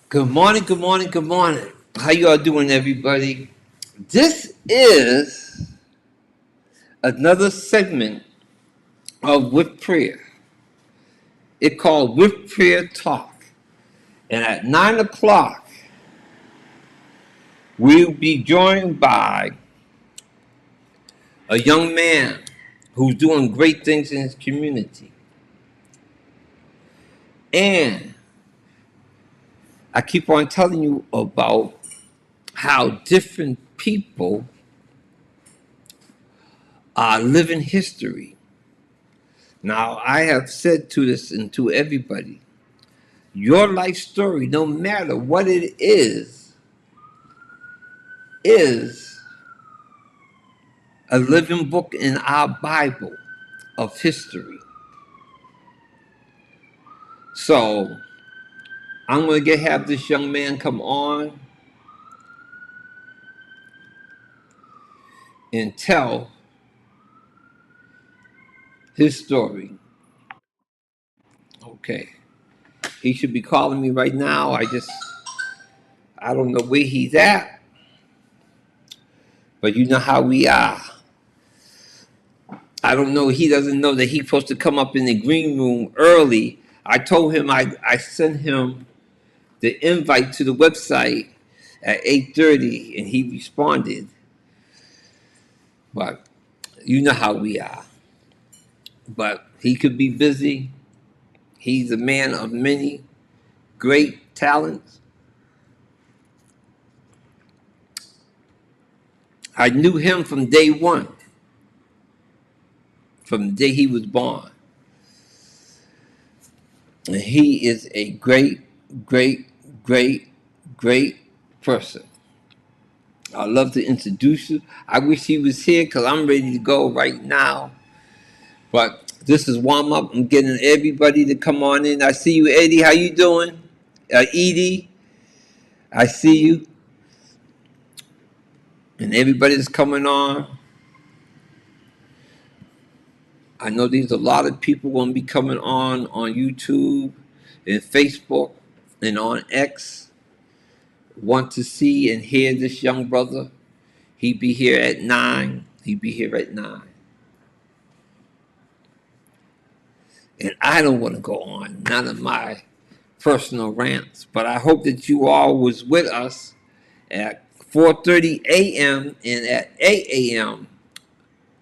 Good morning, good morning, good morning. How you all doing, everybody? This is another segment of With Prayer. It's called With Prayer Talk. And at 9 o'clock, we'll be joined by a young man who's doing great things in his community. And I keep on telling you about how different people are living history. Now, I have said to this and to everybody, your life story, no matter what it is a living book in our Bible of history. So I'm going to have this young man come on and tell his story. Okay. He should be calling me right now. I don't know where he's at, but you know how we are. I don't know. He doesn't know that he's supposed to come up in the green room early. I told him I sent him the invite to the website at 8:30, and he responded. But you know how we are. But he could be busy. He's a man of many great talents. I knew him from day one, from the day he was born. And he is a great, great, great, great person. I'd love to introduce you. I wish he was here because I'm ready to go right now. But this is warm up. I'm getting everybody to come on in. I see you, Eddie. How you doing? Edie, I see you. And everybody that's coming on. I know there's a lot of people going to be coming on YouTube and Facebook and on X. Want to see and hear this young brother. He be here at 9. He be here at 9. And I don't want to go on none of my personal rants, but I hope that you all was with us at 4:30 a.m. and at 8 a.m.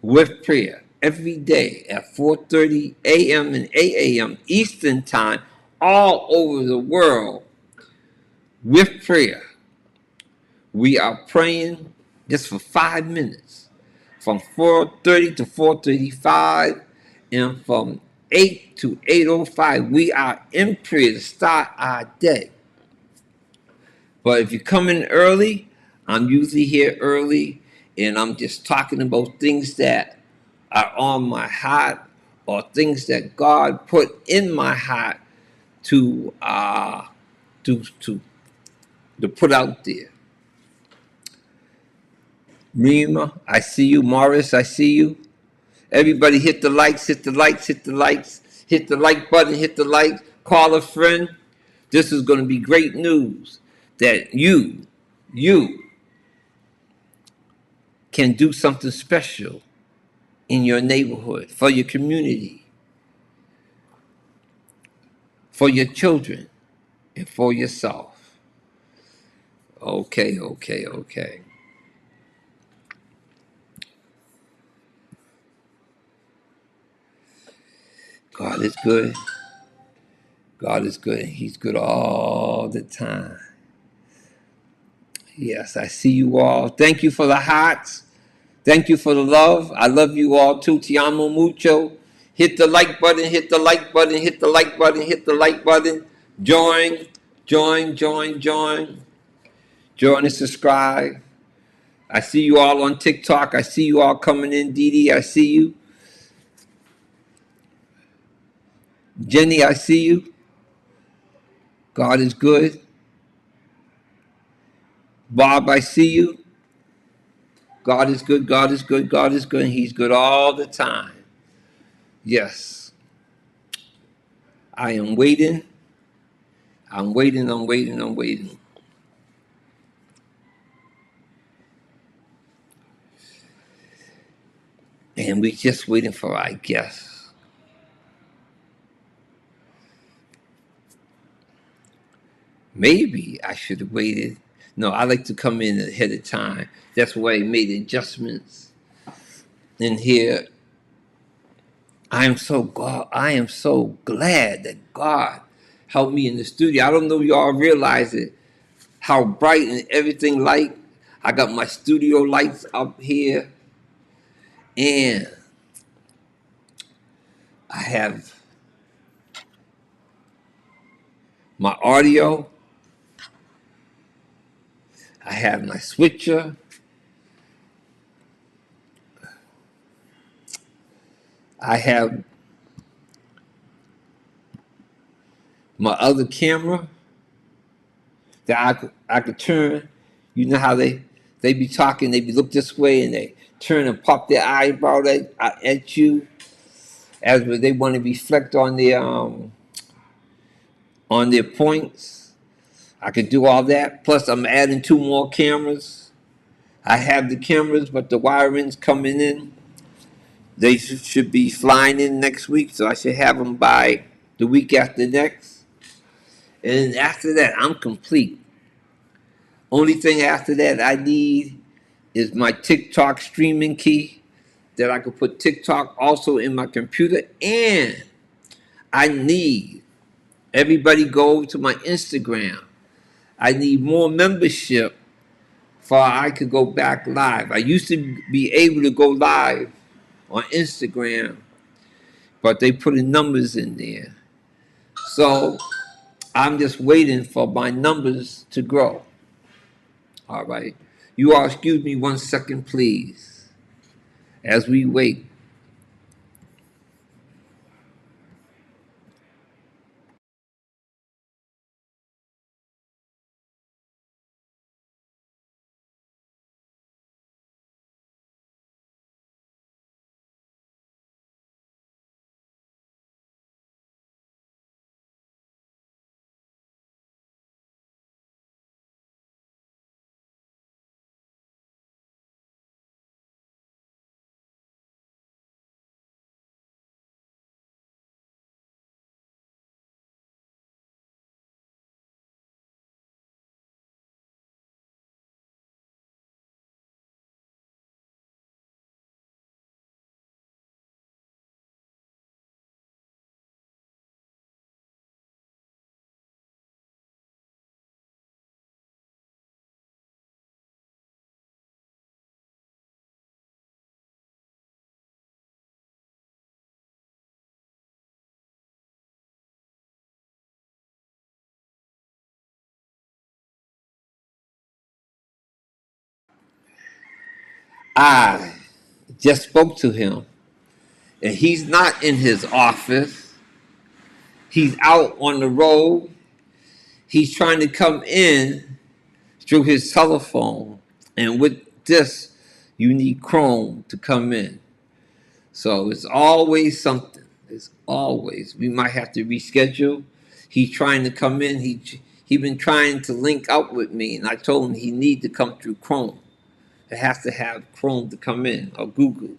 with prayer every day at 4:30 a.m. and 8 a.m. Eastern Time all over the world with prayer. We are praying just for 5 minutes from 4:30 to 4:35 and from 8 to 8:05. We are in prayer to start our day. But if you come in early, I'm usually here early and I'm just talking about things that are on my heart or things that God put in my heart to to put out there. Rima, I see you. Morris, I see you. Everybody hit the likes, hit the likes, hit the likes, hit the like button, hit the like, call a friend. This is going to be great news that you can do something special in your neighborhood, for your community, for your children, and for yourself. Okay. God is good. God is good, and He's good all the time. Yes, I see you all. Thank you for the hearts. Thank you for the love. I love you all too. Te amo mucho. Hit the like button, hit the like button, hit the like button, hit the like button. Join. Join and subscribe. I see you all on TikTok. I see you all coming in. Dee Dee, I see you. Jenny, I see you. God is good. Bob, I see you. God is good. God is good. God is good. And He's good all the time. Yes. I am waiting I'm waiting, I'm waiting, I'm waiting. And we just waiting for our guests. Maybe I should have waited. No, I like to come in ahead of time. That's why I made adjustments in here. I am so glad that God helped me in the studio. I don't know if y'all realize it, how bright and everything light. I got my studio lights up here, and I have my audio. I have my switcher. I have my other camera that I could turn. You know how they be talking, they be look this way and they turn and pop their eyebrow at you as they want to reflect on their points. I could do all that. Plus, I'm adding 2 more cameras. I have the cameras, but the wiring's coming in. They should be flying in next week, so I should have them by the week after next. And after that, I'm complete. Only thing after that I need is my TikTok streaming key that I could put TikTok also in my computer. And I need everybody go to my Instagram. I need more membership for I could go back live. I used to be able to go live on Instagram, but they put in numbers in there. So I'm just waiting for my numbers to grow. All right. You all excuse me 1 second, please, as we wait. I just spoke to him, and he's not in his office. He's out on the road. He's trying to come in through his telephone. And with this, you need Chrome to come in. So it's always something. It's always. We might have to reschedule. He's trying to come in. He been trying to link up with me, and I told him he need to come through Chrome. It has to have Chrome to come in or Google.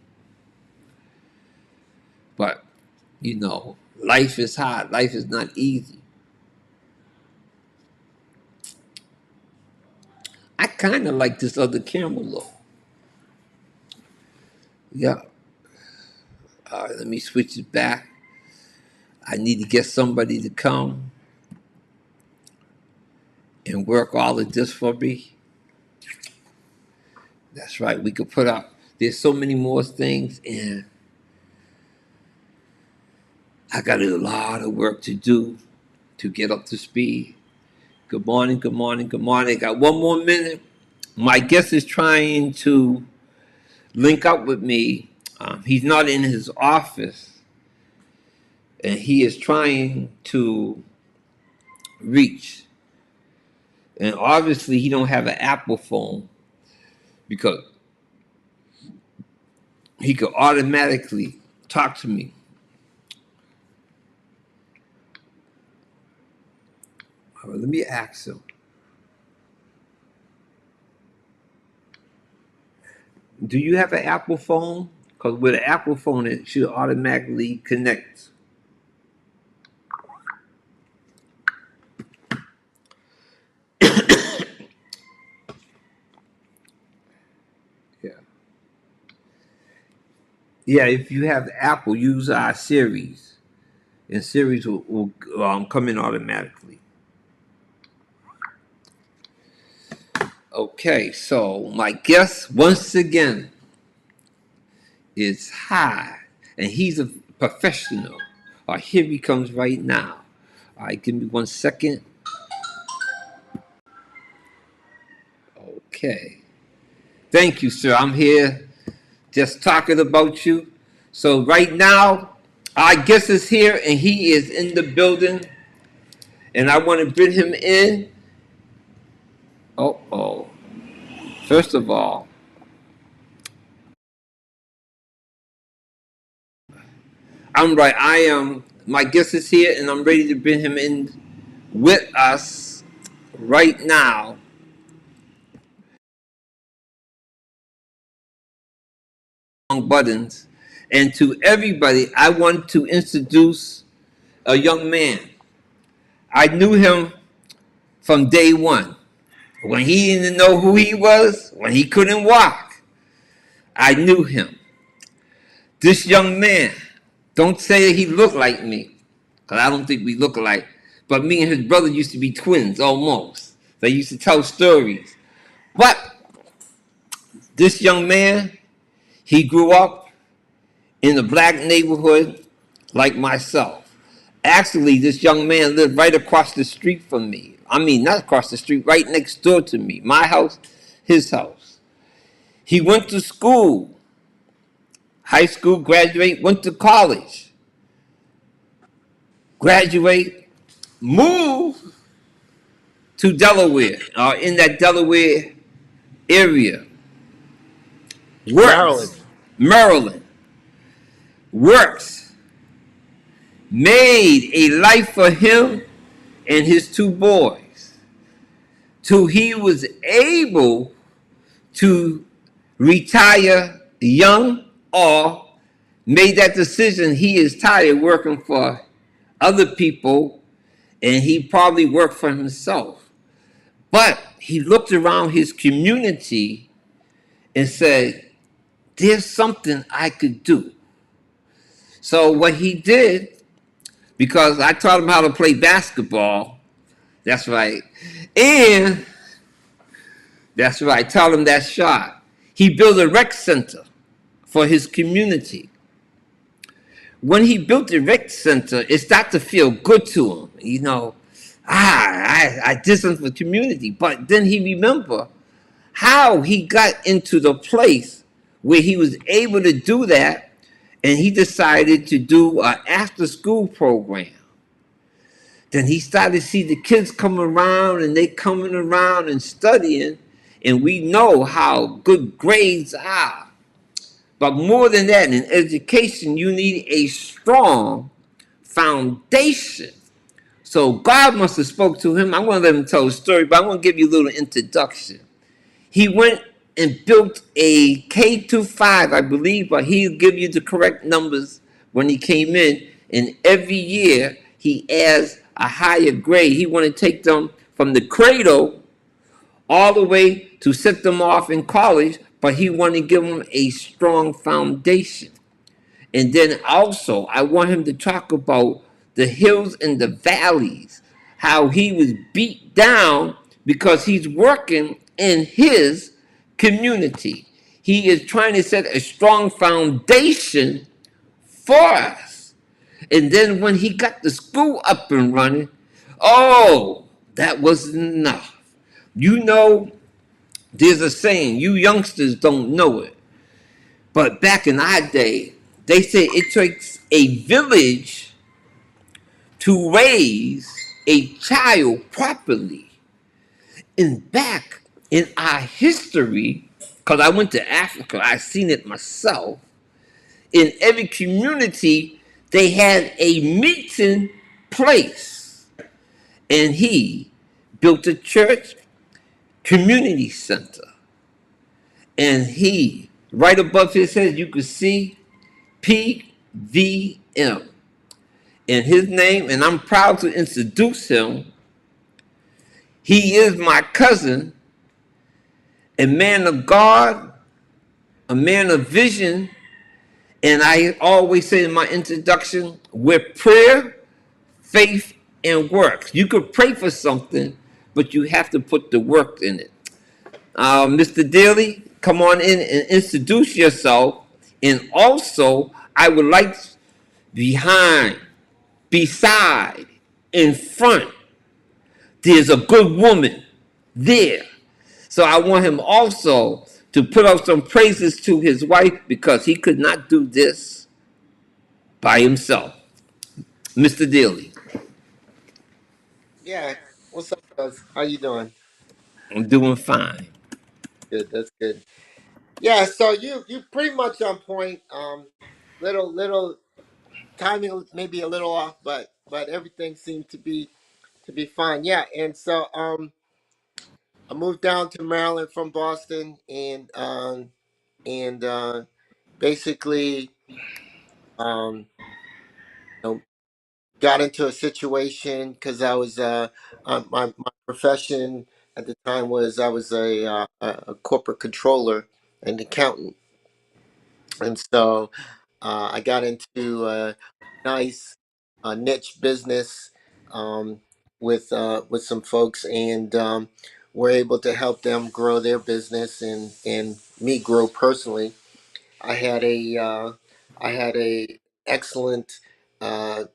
But life is hard. Life is not easy. I kind of like this other camera look. Yeah. All right, let me switch it back. I need to get somebody to come and work all of this for me. That's right. We could put up. There's so many more things, and I got a lot of work to do to get up to speed. Good morning, good morning, good morning. Got 1 more minute. My guest is trying to link up with me. He's not in his office, and he is trying to reach. And obviously, he don't have an Apple phone because he could automatically talk to me. Let me ask him. Do you have an Apple phone? Because with an Apple phone, it should automatically connect. Yeah. Yeah, if you have Apple, use our series, and series will come in automatically. Okay, so my guest once again is High, and he's a professional. Here he comes right now. All right, give me 1 second. Okay. Thank you, sir. I'm here just talking about you. So right now, our guest is here, and he is in the building, and I want to bring him in. Oh. First of all, I'm right. My guest is here, and I'm ready to bring him in with us right now. Buttons. And to everybody, I want to introduce a young man. I knew him from day one. When he didn't know who he was, when he couldn't walk, I knew him. This young man, don't say he looked like me, because I don't think we look alike. But me and his brother used to be twins, almost. They used to tell stories. But this young man, he grew up in a black neighborhood like myself. Actually, this young man lived right across the street from me. I mean, not across the street, right next door to me. My house, his house. He went to school, high school, graduate, went to college, graduate, moved to Delaware, in that Delaware area. Works. Maryland. Works. Made a life for him and his two boys. Till he was able to retire young or made that decision. He is tired working for other people, and he probably worked for himself. But he looked around his community and said, there's something I could do. So what he did, because I taught him how to play basketball, that's right, and that's right, taught him that shot. He built a rec center for his community. When he built the rec center, it started to feel good to him. You know, I did something for the community. But then he remembered how he got into the place where he was able to do that, and he decided to do an after-school program. Then he started to see the kids come around, and they coming around and studying, and we know how good grades are. But more than that, in education, you need a strong foundation. So God must have spoke to him. I'm going to let him tell a story, but I'm going to give you a little introduction. He went and built a K-5, I believe, but he'll give you the correct numbers when he came in. And every year, he adds a higher grade. He want to take them from the cradle all the way to set them off in college, but he wanted to give them a strong foundation. And then also, I want him to talk about the hills and the valleys, how he was beat down because he's working in his community. He is trying to set a strong foundation for us. And then when he got the school up and running, oh, that wasn't enough. You know, there's a saying, you youngsters don't know it. But back in our day, they say it takes a village to raise a child properly. And back in our history, because I went to Africa, I seen it myself, in every community, they had a meeting place. And he built a church community center. And he, right above his head, you could see P.V.M. in his name, and I'm proud to introduce him. He is my cousin, a man of God, a man of vision, and I always say in my introduction, with prayer, faith, and work. You could pray for something, but you have to put the work in it. Mr. Daly, come on in and introduce yourself. And also, I would like behind, beside, in front, there's a good woman there. So I want him also to put up some praises to his wife because he could not do this by himself. Mr. Daly, Yeah. What's up, guys? How you doing? I'm doing fine. Good. That's good. Yeah. So you pretty much on point. Little timing maybe a little off, but everything seemed to be fine. Yeah. And so I moved down to Maryland from Boston, and basically you know, got into a situation because I was my profession at the time was I was a corporate controller and accountant. And so I got into a nice niche business with some folks, and we're able to help them grow their business and me grow personally. I had a excellent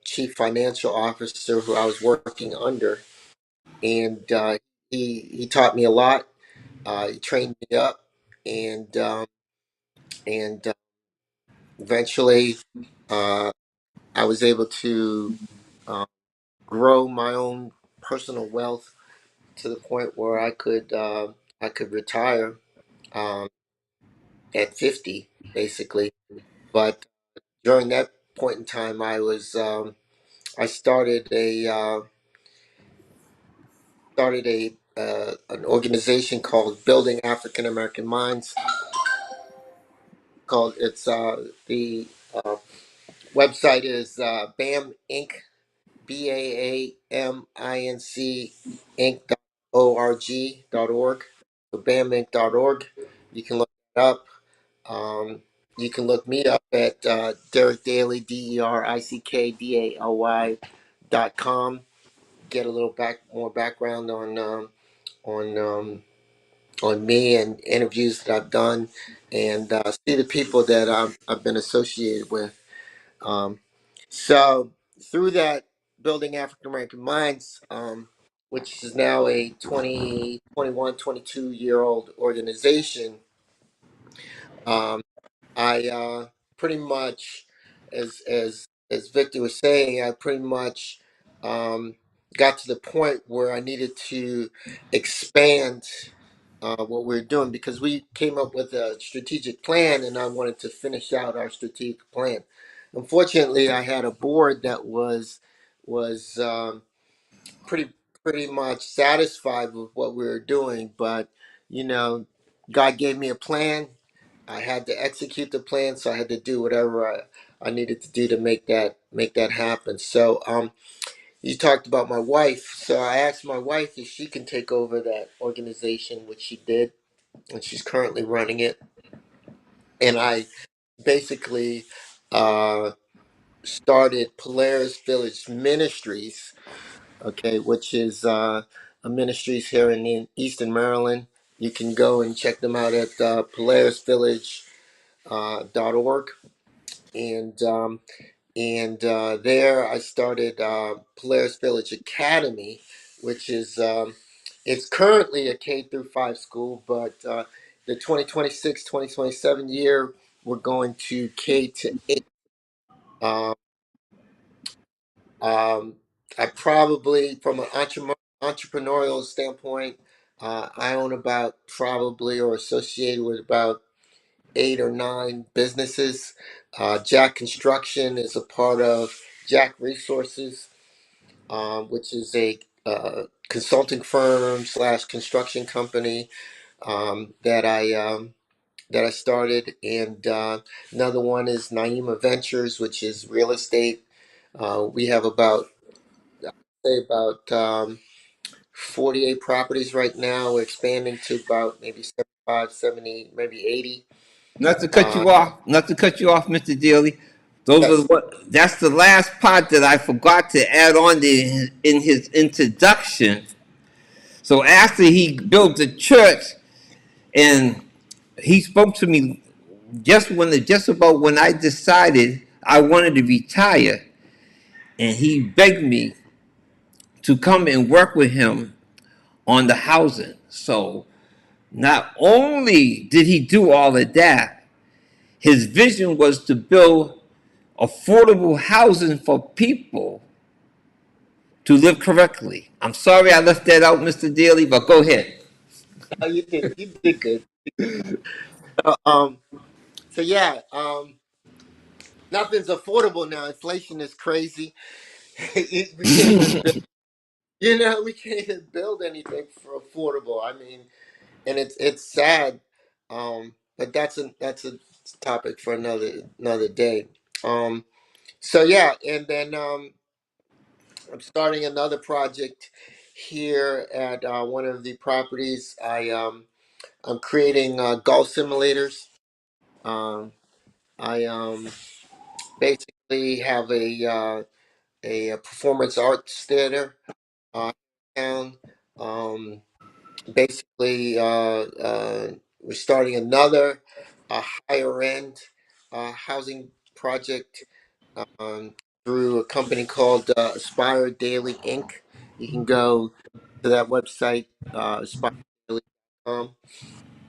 chief financial officer who I was working under, and he taught me a lot. He trained me up, and eventually. Uh, I was able to uh, grow my own personal wealth to the point where I could retire um, at 50, basically. But during that point in time, I started an organization called Building African American Minds. Called it's the website is BAM Inc. BAAMINC Inc.org. So BAMInc.org. You can look it up. Um, you can look me up at Derick Daly, DerickDaly.com. Get a little more background on on me and interviews that I've done, and see the people that I've been associated with. Um, so through that, Building African American Minds, which is now a 20, 21, 22 year old organization, um, I pretty much, as Victor was saying, I pretty much got to the point where I needed to expand what we are doing, because we came up with a strategic plan, and I wanted to finish out our strategic plan. Unfortunately, I had a board that was pretty pretty much satisfied with what we were doing, but you know, God gave me a plan. I had to execute the plan, so I had to do whatever I needed to do to make that happen. So you talked about my wife, so I asked my wife if she can take over that organization, which she did, and she's currently running it. And I basically uh, started Polaris Village Ministries, okay, which is a ministries here in Eastern Maryland. You can go and check them out at polarisvillage.org. And there I started Polaris Village Academy, which is it's currently a K through 5 school, but the 2026-2027 year we're going to K to 8. Um, um, I probably, from an entrepreneurial standpoint, I own about probably or associated with about 8 or 9 businesses. Jack Construction is a part of Jack Resources, which is consulting firm slash construction company that I started, and another one is Naima Ventures, which is real estate. We have about say about 48 properties right now. We're expanding to about maybe 75, 70, maybe 80. Not to cut Uh, you off, not to cut you off, Mr. Daly. Those are yes. what. That's the last part that I forgot to add on in his introduction. So after he built the church, and he spoke to me just about when I decided I wanted to retire, and he begged me to come and work with him on the housing. So not only did he do all of that, his vision was to build affordable housing for people to live correctly. I'm sorry I left that out, Mr. Daly, but go ahead. Oh, you did good. Uh, um, so yeah, nothing's affordable now. Inflation is crazy. We can't even build, we can't even build anything for affordable. I mean, and it's sad. But that's a topic for another day. Um, so yeah, and then I'm starting another project here at one of the properties. I'm creating golf simulators. Um, I basically have a performance arts theater town. Um, basically, we're starting another higher end housing project um, through a company called Aspire Daily Inc. You can go to that website, aspiredaily.com,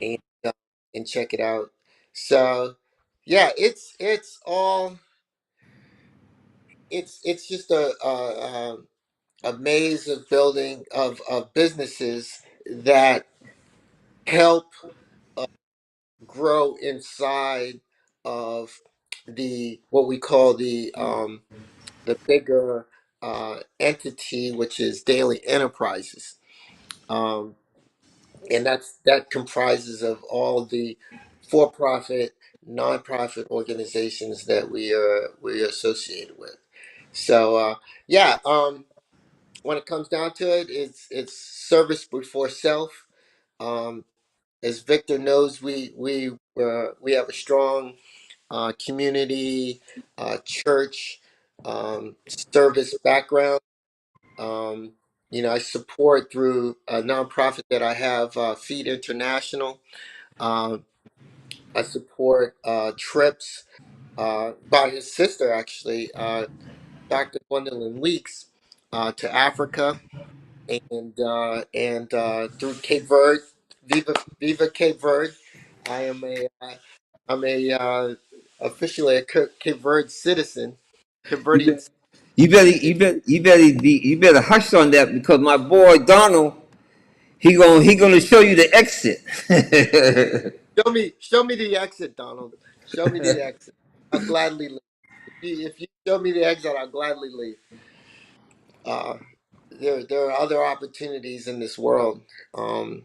and uh, and check it out. So, yeah, it's just a maze of building of businesses that help uh, grow inside of the what we call the bigger entity, which is Daily Enterprises, um, and that comprises of all the for-profit, nonprofit organizations that we are associated with. So yeah, when it comes down to it, it's service before self. Um, as Victor knows, we have a strong community, church, service background. Um, I support through a nonprofit that I have, Feed International. Um, I support trips by his sister, actually, Dr. Gwendolyn Weeks, to Africa and through Cape Verde, Viva Cape Verde. I am I'm a officially a Cape Verde citizen, Cape You Verdean. better, you better hush on that because my boy Donald, he gonna show you the exit. Show me the exit, Donald. Show me the exit. I'll gladly leave. If you show me the exit, I'll gladly leave. Uh, there are other opportunities in this world. And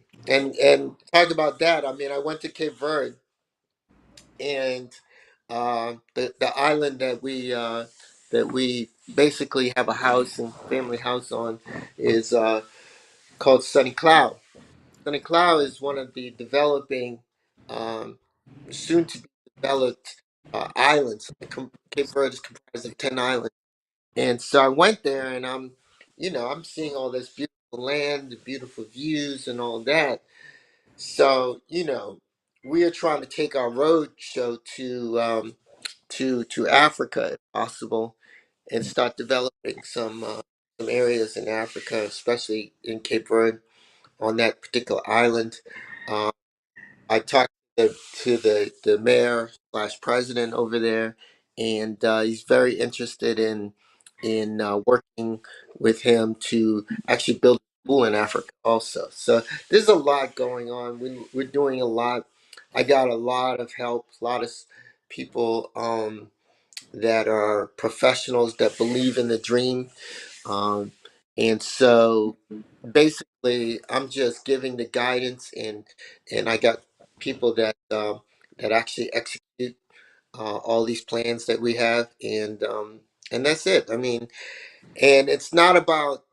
talk about that. I mean, I went to Cape Verde, and the island that we basically have a house and family house on is called Sunny Cloud. Sunny Cloud is one of the developing, um, soon to be developed islands. Cape Verde is comprised of 10 islands, and so I went there, and I'm seeing all this beautiful land, the beautiful views, and all that. So we are trying to take our road show to Africa if possible, and start developing some areas in Africa, especially in Cape Verde on that particular island. Um, I talked to the mayor slash president over there, and he's very interested in working with him to actually build a school in Africa also. So there's a lot going on. We're doing a lot. I got a lot of help, a lot of people that are professionals that believe in the dream, um, And so basically, I'm just giving the guidance, and I got people that actually execute all these plans that we have, and that's it. I mean, and it's not about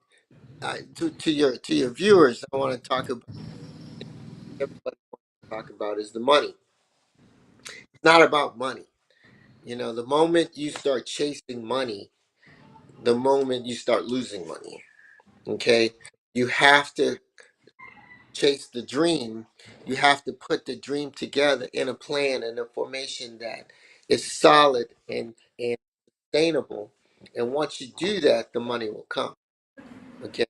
to your viewers. I want to talk about everybody wants to talk about is the money. It's not about money. The moment you start chasing money, the moment you start losing money. Okay, you have to chase the dream. You have to put the dream together in a plan and a formation that is solid and sustainable. And once you do that, the money will come. Okay.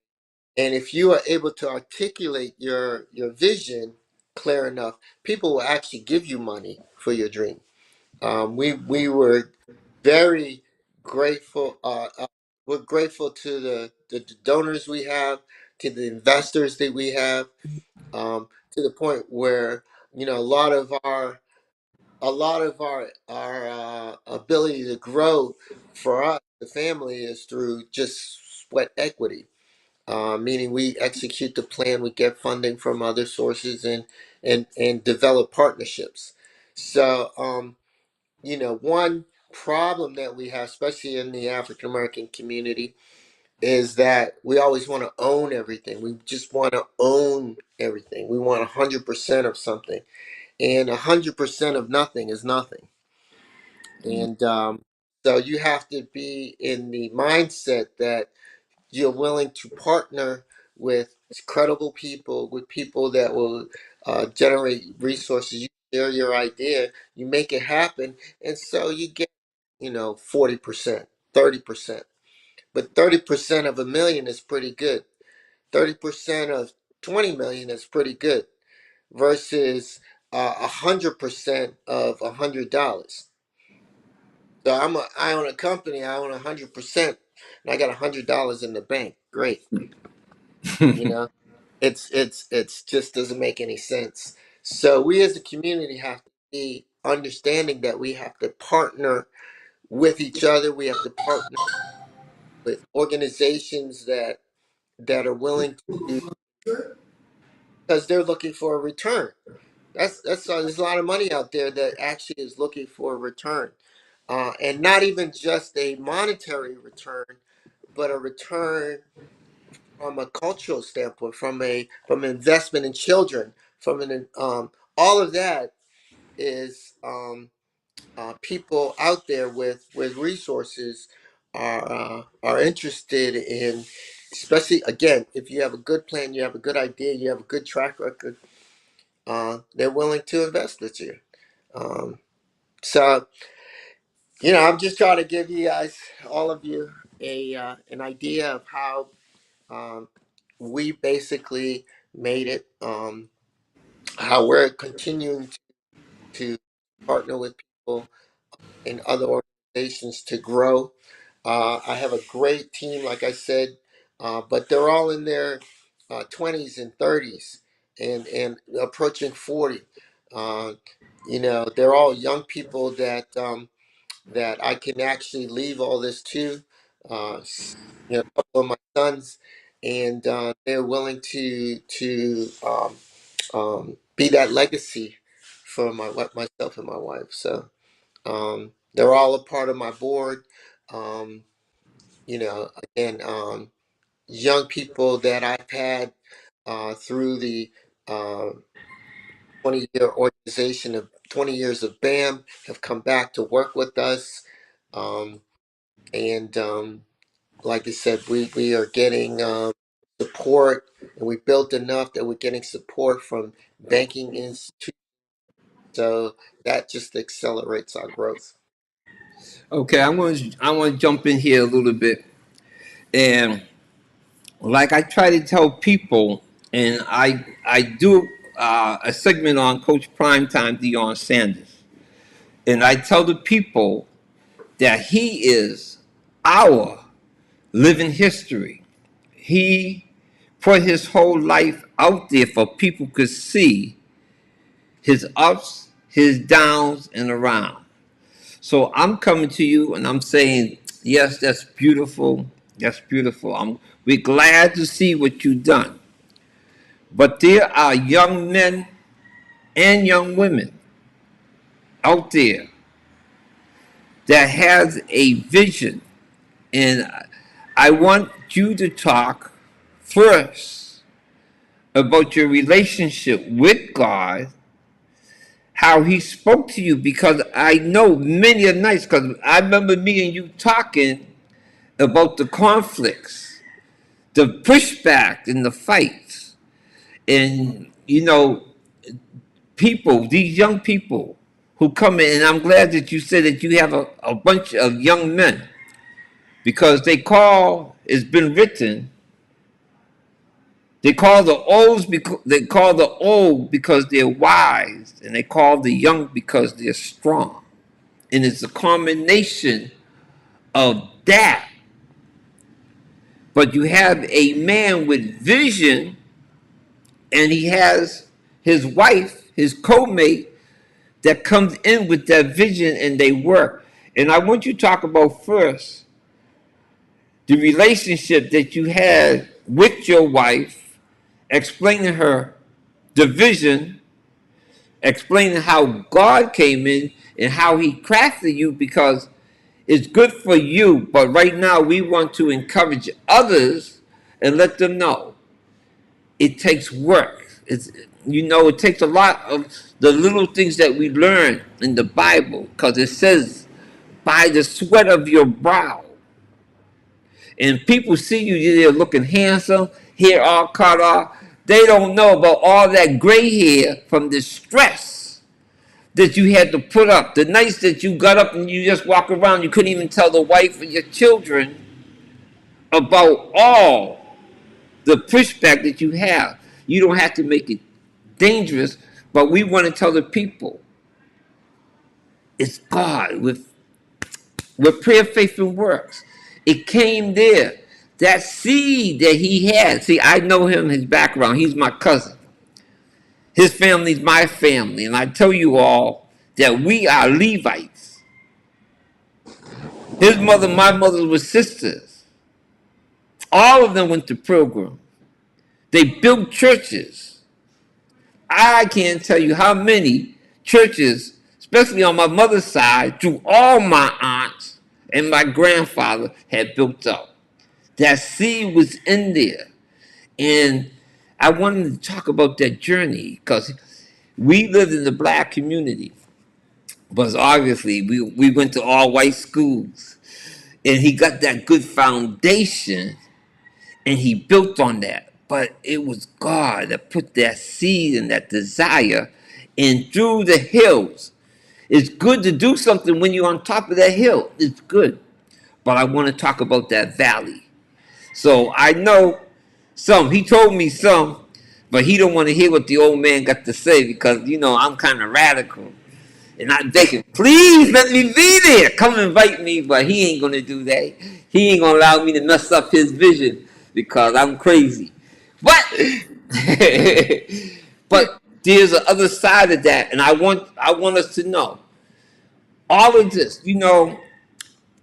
And if you are able to articulate your vision clear enough, people will actually give you money for your dream. We were very grateful. We're grateful to the donors we have, to the investors that we have, to the point where a lot of our ability to grow for us, the family, is through just sweat equity. Meaning we execute the plan, we get funding from other sources, and develop partnerships. So, one problem that we have, especially in the African American community, is that we always want to own everything. We just want to own everything. We want 100% of something, and 100% of nothing is nothing. And so you have to be in the mindset that you're willing to partner with credible people, with people that will generate resources. You share your idea, you make it happen, and so you get, 40%, 30%. But 30% of a million is pretty good. 30% of 20 million is pretty good versus 100% of $100. So I own a company, I own 100%, and I got $100 in the bank. Great. You know, it's just doesn't make any sense. So we as a community have to be understanding that we have to partner with each other. We have to partner with organizations that are willing to, because they're looking for a return. That's there's a lot of money out there that actually is looking for a return, and not even just a monetary return, but a return from a cultural standpoint, from investment in children, from an all of that is people out there with resources are interested in, especially again, if you have a good plan, you have a good idea, you have a good track record, they're willing to invest with you. Um, so I'm just trying to give you guys, all of you, a an idea of how um, we basically made it. How we're continuing to partner with people in other organizations to grow. I have a great team, like I said, but they're all in their 20s and 30s and approaching 40. Uh, they're all young people that I can actually leave all this to. A couple of my sons, and they're willing to be that legacy for myself and my wife. So they're all a part of my board. Um, Again, young people that I've had through the uh, 20-year organization of 20 years of P.V.M. have come back to work with us. Um, and like I said, we are getting support, and we built enough that we're getting support from banking institutions. So that just accelerates our growth. Okay, I want to jump in here a little bit, and like I try to tell people, and I do a segment on Coach PrimeTimeDeionSanders, and I tell the people that he is our living history. He put his whole life out there for people could see his ups, his downs, and around. So I'm coming to you and I'm saying, yes, that's beautiful. That's beautiful. We're glad to see what you've done. But there are young men and young women out there that has a vision. And I want you to talk first about your relationship with God, how he spoke to you, because I know many a nights, because I remember me and you talking about the conflicts, the pushback and the fights. And, people, these young people who come in, and I'm glad that you said that you have a bunch of young men, because they call, it's been written, they call the old because they're wise, and they call the young because they're strong. And it's a combination of that. But you have a man with vision, and he has his wife, his co-mate, that comes in with that vision, and they work. And I want you to talk about first the relationship that you had with your wife, explaining her the vision, explaining how God came in and how he crafted you, because it's good for you. But right now, we want to encourage others and let them know it takes work. It takes a lot of the little things that we learn in the Bible, because it says, by the sweat of your brow. And people see you, they're looking handsome, hair all cut off. They don't know about all that gray hair from the stress that you had to put up. The nights that you got up and you just walk around, you couldn't even tell the wife or your children about all the pushback that you have. You don't have to make it dangerous, but we want to tell the people it's God with prayer, faith, and works. It came there. That seed that he had. See, I know him, his background. He's my cousin. His family's my family. And I tell you all that we are Levites. His mother, my mother were sisters. All of them went to Pilgrim. They built churches. I can't tell you how many churches, especially on my mother's side, through all my aunts and my grandfather had built up. That seed was in there. And I wanted to talk about that journey because we lived in the black community, but obviously we went to all white schools. And he got that good foundation and he built on that. But it was God that put that seed and that desire in through the hills. It's good to do something when you're on top of that hill. It's good. But I want to talk about that valley. So I know he told me some, but he don't want to hear what the old man got to say because, I'm kind of radical. And I'm begging, please let me be there. Come invite me, but he ain't going to do that. He ain't going to allow me to mess up his vision because I'm crazy. But, but there's the other side of that. And I want us to know all of this,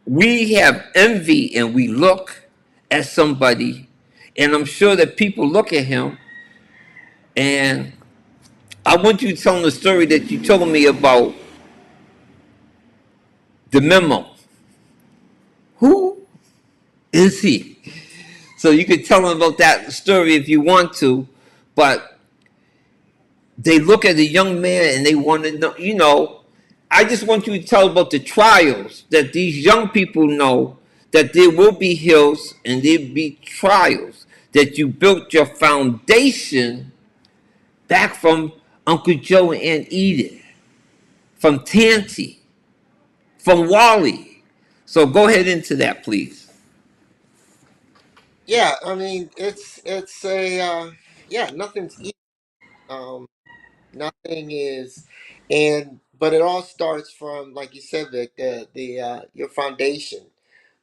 we have envy and we look at somebody, and I'm sure that people look at him, and I want you to tell them the story that you told me about the memo. Who is he? So you could tell them about that story if you want to, but they look at the young man and they want to know, I just want you to tell about the trials that these young people know that there will be hills and there'll be trials, that you built your foundation back from Uncle Joe and Aunt Edith, from Tanty, from Wally. So go ahead into that, please. Yeah, I mean it's a yeah, nothing's easy. Um, Nothing is, and but it all starts from, like you said, Vic, the your foundation.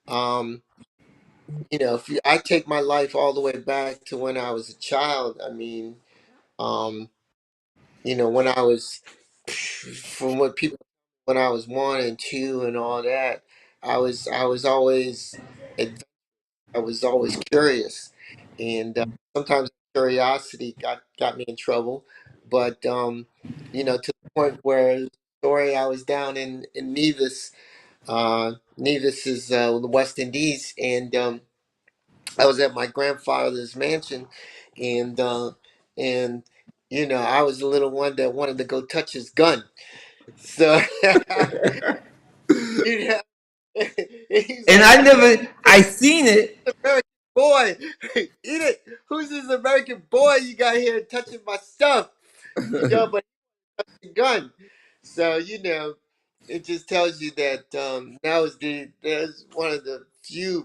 Um, if I take my life all the way back to when I was a child, I mean, um, when I was, from what people, when I was 1 and 2 and all that, I was always advanced. I was always curious, and sometimes curiosity got me in trouble. But to the point where the story I was down in Nevis. Nevis is the West Indies, and I was at my grandfather's mansion, and and I was the little one that wanted to go touch his gun. So you know, he's And like, I never, I seen it. American boy, eat it. Who's this American boy you got here touching my stuff? But the gun. So it just tells you that there's one of the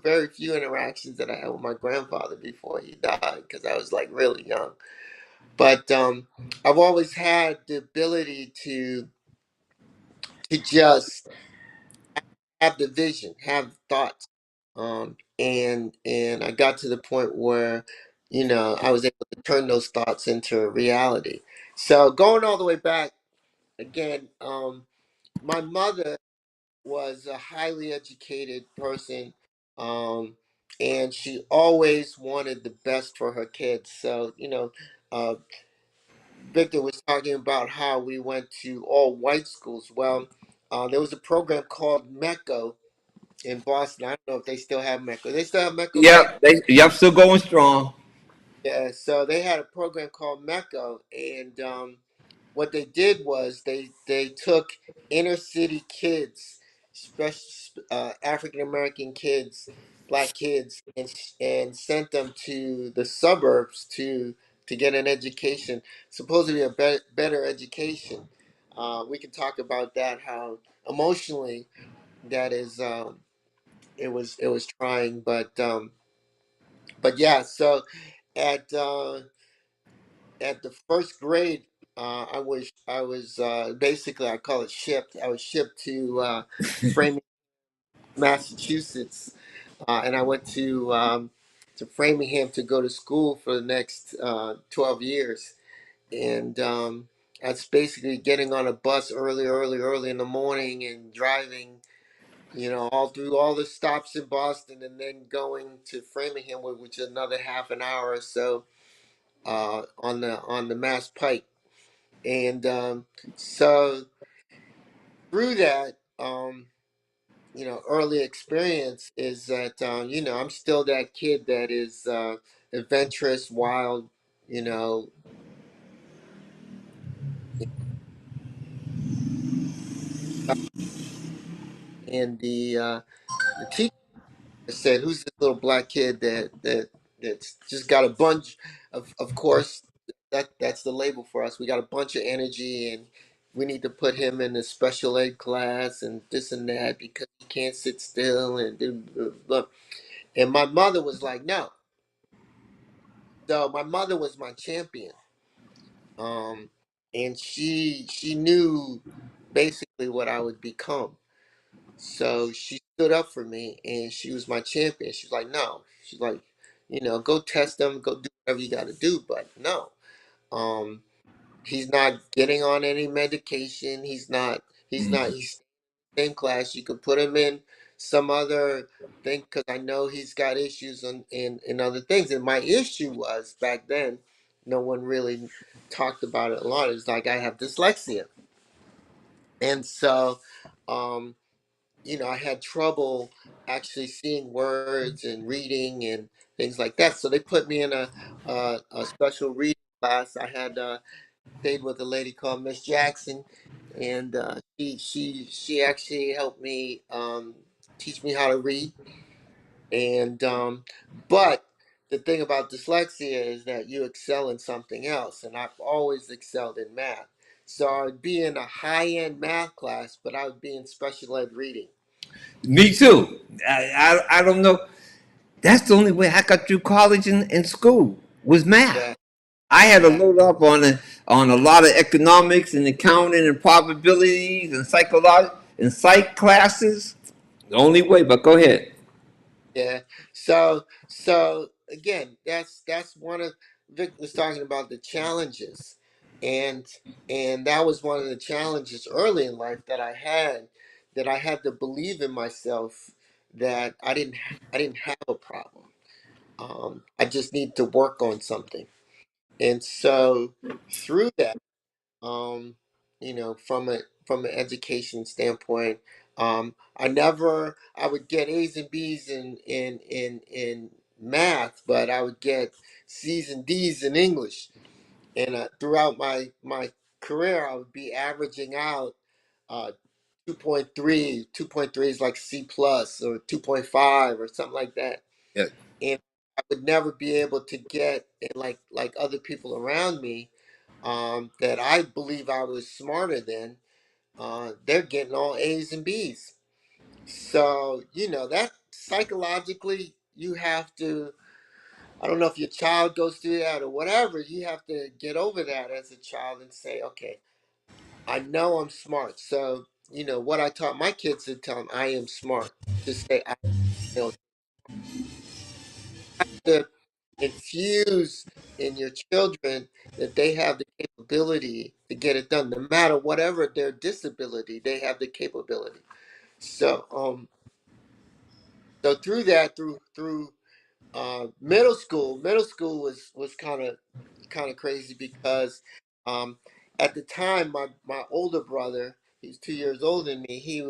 very few interactions that I had with my grandfather before he died, because I was like really young. But I've always had the ability to just have the vision, have thoughts, and I got to the point where I was able to turn those thoughts into reality. So going all the way back again, my mother was a highly educated person, um, and she always wanted the best for her kids. So uh, Victor was talking about how we went to all white schools. Well, there was a program called MECO in Boston. I don't know if they still have MECO. They still have MECO back. Yep, still going strong. Yeah, so they had a program called MECO, and what they did was they took inner city kids, special African American kids, black kids, and sent them to the suburbs to get an education, supposedly a better education. We can talk about that, how emotionally that is. It was trying, but yeah. So at the first grade, I was basically, I call it shipped. I was shipped to Framingham, Massachusetts, and I went to Framingham to go to school for the next 12 years, and that's basically getting on a bus early in the morning and driving. All through all the stops in Boston, and then going to Framingham, which is another half an hour or so on the Mass Pike. And so through that, early experience is that, I'm still that kid that is adventurous, wild, you know, and the teacher said, "Who's this little black kid that's just got a bunch of course, that's the label for us. We got a bunch of energy, and we need to put him in a special ed class and this and that because he can't sit still and do blah, blah." And my mother was like, "No." So my mother was my champion, um, and she knew basically what I would become. So she stood up for me, and she was my champion. She's like, "No." She's like, "Go test him, go do whatever you got to do, but no, um, he's not getting on any medication. He's same class. You could put him in some other thing, because I know he's got issues in other things." And my issue was back then, no one really talked about it a lot. It's like I have dyslexia, and so um, I had trouble actually seeing words and reading and things like that. So they put me in a special reading class. I had stayed with a lady called Miss Jackson, and she actually helped me teach me how to read. And but the thing about dyslexia is that you excel in something else, and I've always excelled in math. So I would be in a high end math class, but I would be in special ed reading. Me too. I don't know. That's the only way I got through college and school was math. Yeah, I had to yeah, load up on a lot of economics and accounting and probabilities and psychology and psych classes. The only way, but go ahead. yeah. So again, that's one of Vic was talking about the challenges, and that was one of the challenges early in life that I had to believe in myself, that I didn't have a problem. I just need to work on something. And so through that, um, from an education standpoint, I would get A's and B's in math, but I would get C's and D's in English. And throughout my career, I would be averaging out uh, 2.3. 2.3 is like C plus, or 2.5 or something like that. Yeah. And I would never be able to get, and like other people around me, that I believe I was smarter than, they're getting all A's and B's. So, that psychologically, you have to, I don't know if your child goes through that or whatever, you have to get over that as a child and say, okay, I know I'm smart. So, what I taught my kids to tell them, I am smart. To say, I know, to infuse in your children that they have the capability to get it done, no matter whatever their disability, they have the capability. So, through that, through middle school was kind of crazy because, um, at the time, my older brother, he's 2 years older than me. He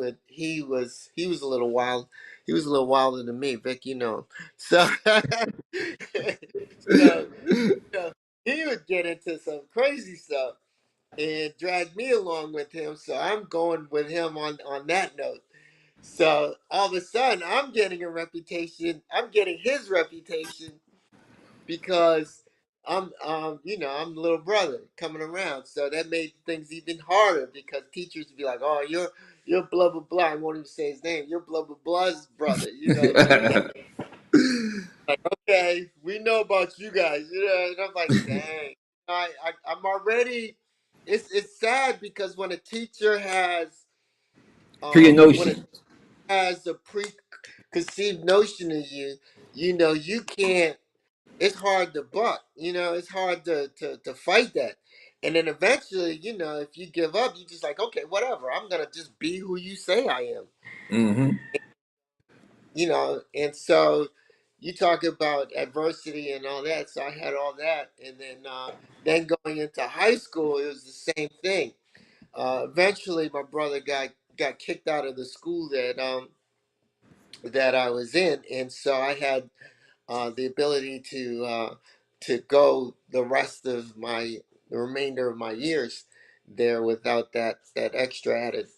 was a little wild. He was a little wilder than me, Vic. You know him. So so he would get into some crazy stuff and drag me along with him. So I'm going with him on that note. So all of a sudden, I'm getting a reputation. I'm getting his reputation because I'm the little brother coming around. So that made things even harder because teachers would be like, "Oh, you're blah blah blah." I won't even say his name. You're blah blah blah's brother. Like, okay, we know about you guys. And I'm like, dang, I'm already. It's sad because when a teacher has Pre when it notion. has a preconceived notion of you, you can't. It's hard to buck. It's hard to fight that. And then eventually, if you give up, you just like, okay, whatever. I'm gonna just be who you say I am. Hmm. And so you talk about adversity and all that. So I had all that, and then going into high school, it was the same thing. Eventually, my brother got kicked out of the school that I was in, and so I had the ability to go the remainder of my years there without that extra added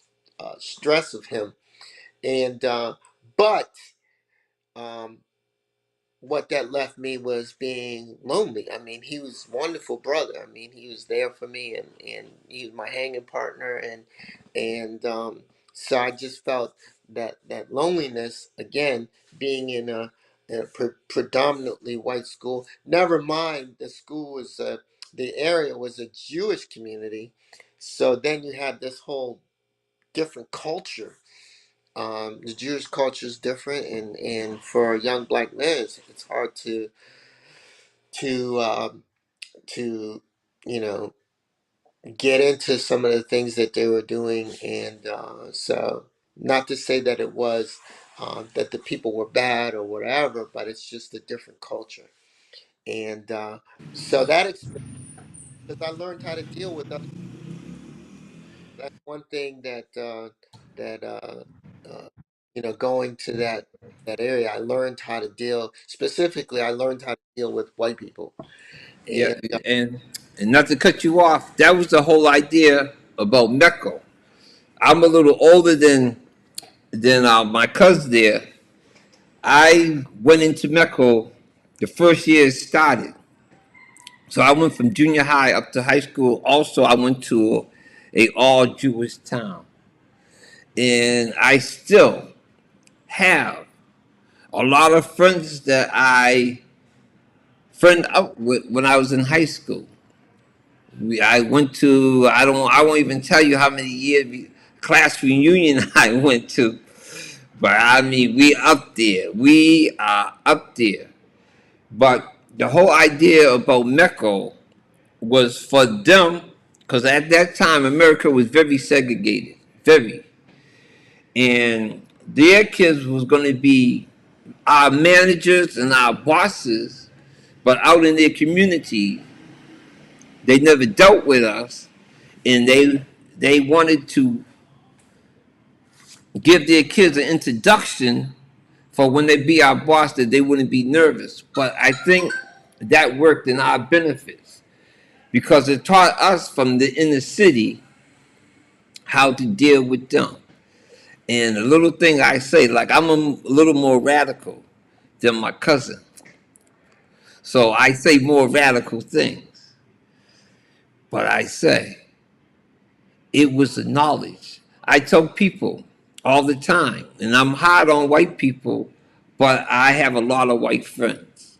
stress of him. And but um, what that left me was being lonely. I mean, he was a wonderful brother. I mean, he was there for me, and he was my hanging partner, and so I just felt that loneliness again, being in a predominantly white school. Never mind, the area was a Jewish community, so then you had this whole different culture. The Jewish culture is different, and for a young black man, it's hard to to you know get into some of the things that they were doing, and so not to say that it was that the people were bad or whatever, but it's just a different culture, and so that experience, because I learned how to deal with other. That's one thing that going to that area, I learned how to deal. Specifically, I learned how to deal with white people, Yeah, and and not to cut you off, that was the whole idea about Mecca. I'm a little older than my cousin there. I went into Mecca the first year it started. So I went from junior high up to high school. Also, I went to a all Jewish town, and I still have a lot of friends that I friend up with when I was in high school. I went to I won't even tell you how many years class reunion I went to, but I mean we up there. We are up there. But the whole idea about Mecca was for them, because at that time America was very segregated, very, and their kids was going to be our managers and our bosses, but out in their community, they never dealt with us, and they wanted to give their kids an introduction for when they be our boss that they wouldn't be nervous. But I think that worked in our benefits because it taught us from the inner city how to deal with them. And a little thing I say, like I'm a little more radical than my cousin. So I say more radical things. But I say it was the knowledge. I tell people all the time, and I'm hard on white people, but I have a lot of white friends.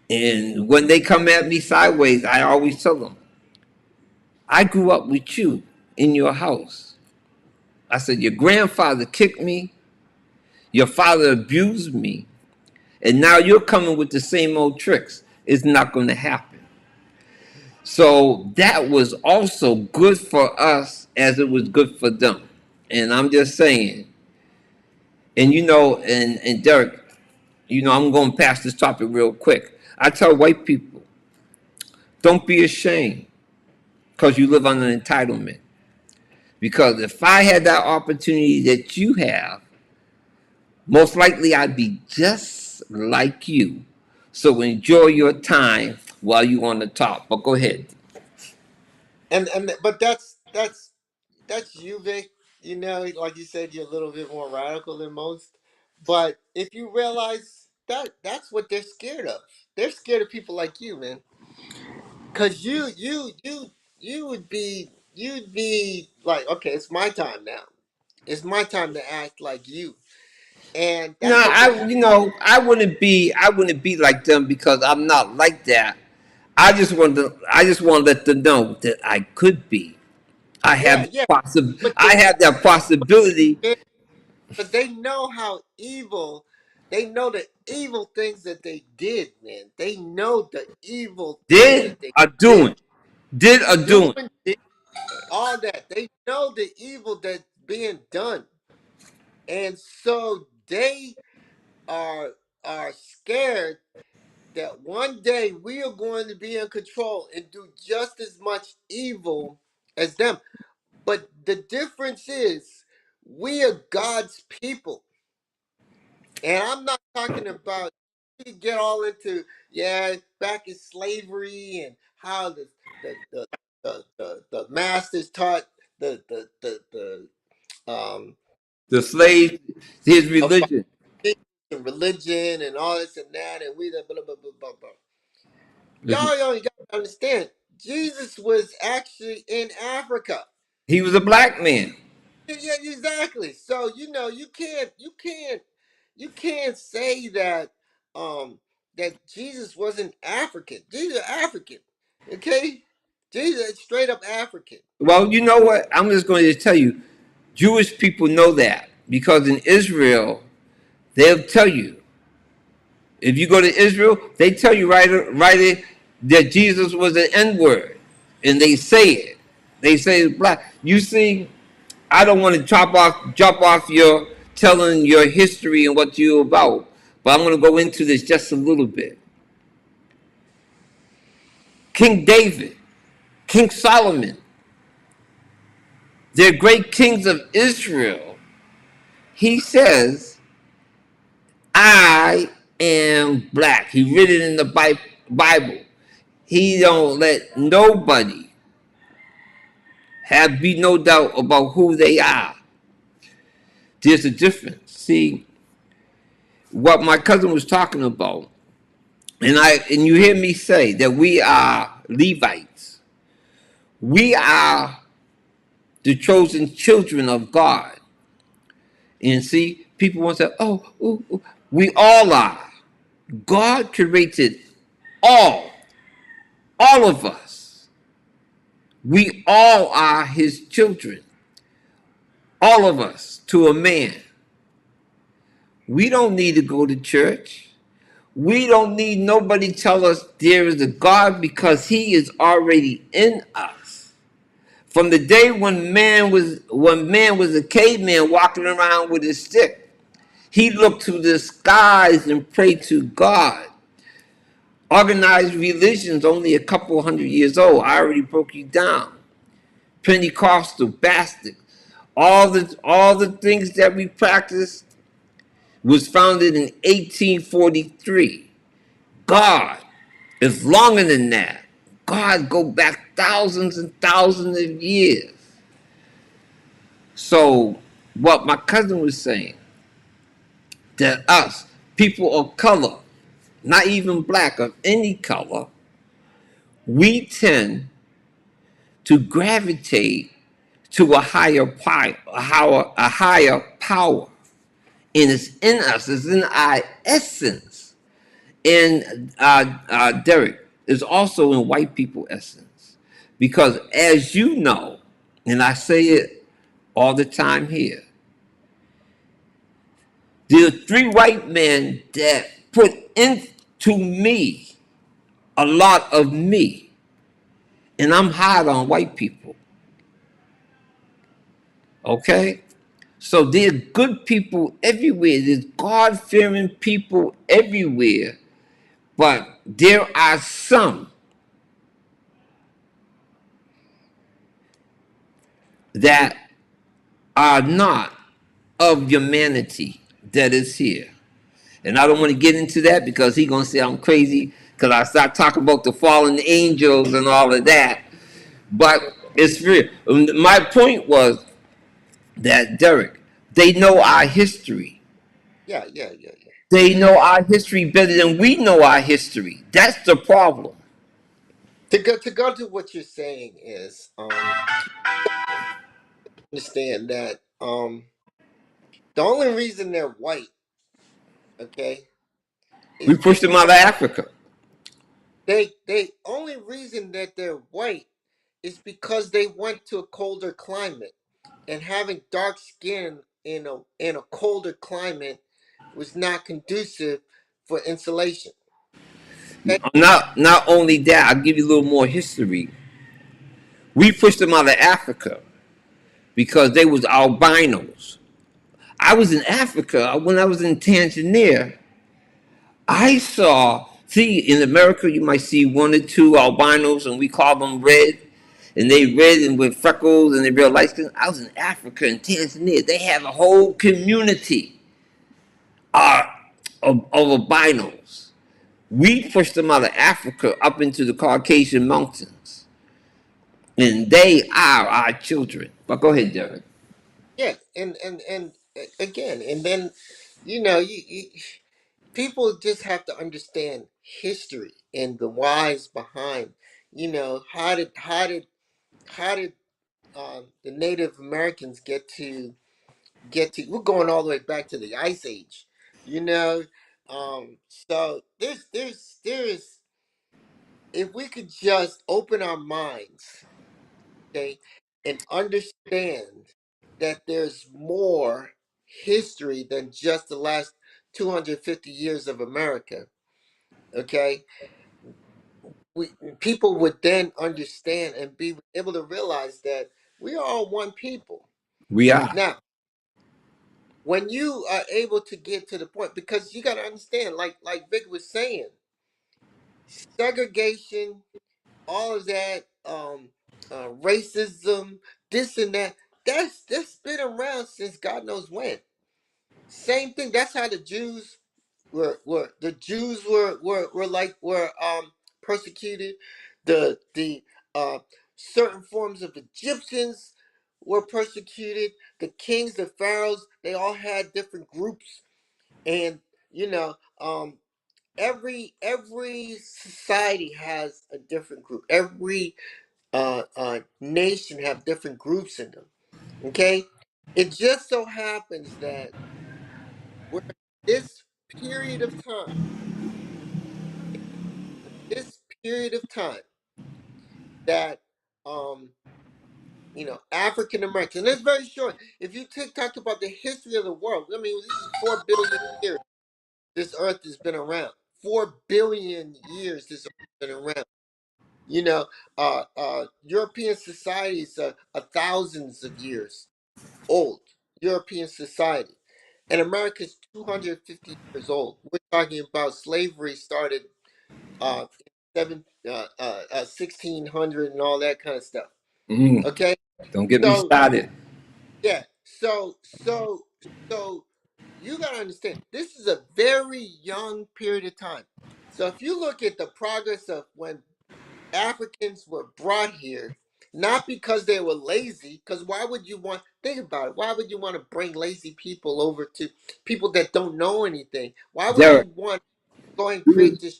And when they come at me sideways, I always tell them, I grew up with you in your house. I said, your grandfather kicked me, your father abused me, and now you're coming with the same old tricks. It's not going to happen. So that was also good for us as it was good for them. And I'm just saying, and and Derick, I'm going to pass this topic real quick. I tell white people, don't be ashamed because you live on an entitlement. Because if I had that opportunity that you have, most likely I'd be just like you. So enjoy your time while you're on the top. But go ahead. And but that's you, Vic. You know, like you said, you're a little bit more radical than most. But if you realize that's what they're scared of. They're scared of people like you, man. Cause you you'd be like, okay, it's my time now. It's my time to act like you. And No, that's what they're I wouldn't be like them because I'm not like that. I just want to let them know that I could be. yeah, yeah. But I have that possibility. they but they know how evil, they know the evil things that they did, man. They know the evil things Did that they or did. doing. Did or doing. Doing all that. They know the evil that's being done. And so they are are scared that one day we are going to be in control and do just as much evil as them. But the difference is we are God's people. And I'm not talking about we get all into back in slavery and how the masters taught the The slave, his about religion. religion and all this and that and we blah blah blah blah blah. He Y'all got to understand. Jesus was actually in Africa. was a black man. Yeah, exactly. So you can't say that that Jesus wasn't African. Jesus African. Okay? Jesus is straight up African. Well, you know what? I'm just going to tell you, Jewish people know that because in Israel, they'll tell you. If you go to Israel, they tell you right that Jesus was an N word, and they say it. They say it's black. You see, I don't want to drop off your telling your history and what you're about, but I'm going to go into this just a little bit. King David, King Solomon, they're great kings of Israel. He says, I am black. He read it in the Bible. He don't let nobody have be no doubt about who they are. There's a difference. See, what my cousin was talking about, and you hear me say that we are Levites. We are the chosen children of God. And see, people want to say, oh, ooh, ooh. We all are. God created all, all of us. We all are his children. All of us to a man. We don't need to go to church. We don't need nobody tell us there is a God because he is already in us. From the day when man was a caveman walking around with his stick, He looked to the skies and prayed to God. Organized religions only a couple hundred years old. I already broke you down. Pentecostal, Baptist, all the things that we practice was founded in 1843. God is longer than that. God go back thousands and thousands of years. So what my cousin was saying, that us, people of color, not even black, of any color, we tend to gravitate to a higher power. And it's in us, it's in our essence. And Derek, is also in white people essence. Because as you know, and I say it all the time here, there are three white men that put into me a lot of me. And I'm hard on white people. Okay? So there's good people everywhere. There's God fearing people everywhere. But there are some that are not of humanity that is here. And I don't want to get into that because he's going to say I'm crazy because I start talking about the fallen angels and all of that. But it's real. My point was that, Derek, they know our history. Yeah, yeah, yeah, yeah. They know our history better than we know our history. That's the problem. To go to what you're saying is understand that the only reason they're white, okay, We is pushed because them out of Africa. they only reason that they're white is because they went to a colder climate, and having dark skin in a colder climate was not conducive for insulation. Okay? Not only that, I'll give you a little more history. We pushed them out of Africa because they was albinos. I was in Africa when I was in Tanzania. I saw, see, in America you might see one or two albinos and we call them red. And they red and with freckles and they real light skin. I was in Africa and Tanzania. They have a whole community uh, of albinos. We pushed them out of Africa up into the Caucasian mountains. And they are our children. But go ahead, Derek. Yeah, and again, and then you people just have to understand history and the whys behind. How did the Native Americans get to? We're going all the way back to the Ice Age, you know. So there's if we could just open our minds, okay, and understand that there's more history than just the last 250 years of America, okay, we people would then understand and be able to realize that we are all one people. We are. Now, when you are able to get to the point, because you got to understand, like Vic was saying, segregation, all of that, racism, this and that, that's been around since God knows when. Same thing. That's how the Jews were persecuted. The certain forms of Egyptians were persecuted. The kings, the pharaohs, they all had different groups, and you know um every society has a different group. Every nation have different groups in them. Okay, it just so happens that we're this period of time, this period of time that um African Americans. And it's very short. If you talk about the history of the world, I mean, this is 4 billion years. This Earth has been around. 4 billion years. This Earth has been around. European societies are thousands of years old. European society. and America's 250 years old. We're talking about slavery started uh, 1600 and all that kind of stuff. Mm, Okay, don't get me so started. yeah, so you got to understand this is a very young period of time. So if you look at the progress of when Africans were brought here, not because they were lazy, because why would you want, think about it, why would you want to bring lazy people over to people that don't know anything? Why would you Derek, want to go and we create was, this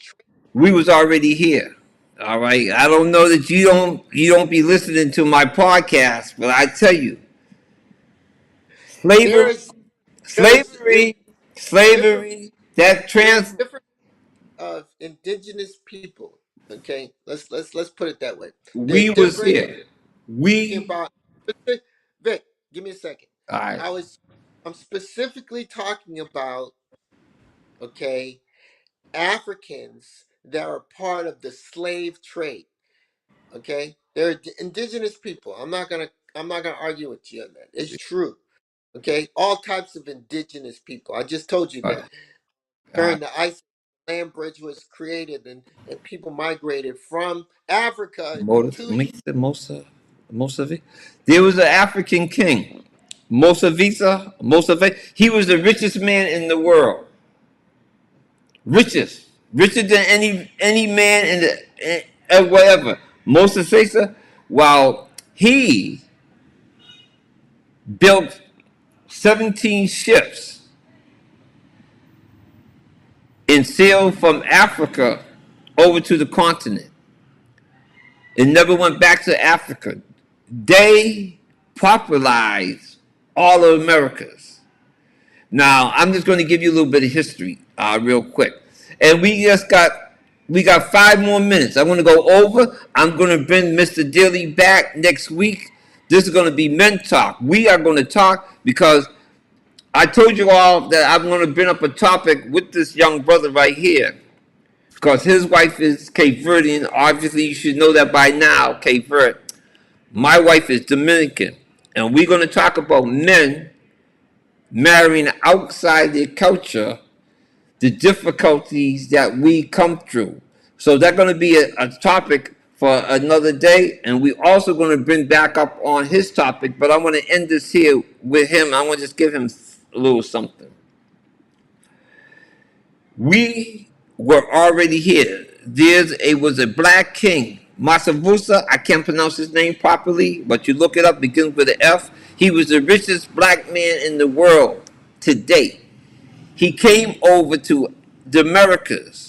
we was already here. All right. I don't know that you don't be listening to my podcast, but I tell you, there slavery, is there slavery, different slavery. That there's trans. different of indigenous people. Okay, let's put it that way. They're We was different here. We. about Vic, give me a second. All right. I was I'm specifically talking about, okay, Africans that are part of the slave trade. Okay, they're indigenous people. I'm not gonna argue with you on that. It's true. Okay, all types of indigenous people. I just told you All right. that All right. during the ice land bridge was created, and people migrated from Africa Most, to the most of it. There was an African king, most of it. He was the richest man in the world. Richest, richer than any man in the whatever. Mosavisa, while he built 17 ships and sailed from Africa over to the continent. It never went back to Africa. They popularized all of Americas. Now, I'm just going to give you a little bit of history, real quick, and we got 5 more minutes. I'm going to go over. I'm going to bring Mr. Daly back next week. This is going to be Men Talk. We are going to talk because I told you all that I'm going to bring up a topic with this young brother right here because his wife is Cape Verdean. Obviously, you should know that by now, Cape Verde. My wife is Dominican, and we're going to talk about men marrying outside their culture, the difficulties that we come through. So that's going to be a topic for another day, and we're also going to bring back up on his topic, but I want to end this here with him. I want to just give him a little something. We were already here. Was a black king, Masavusa. I can't pronounce his name properly, but you look it up, begins with an F. He was the richest black man in the world to date. He came over to the Americas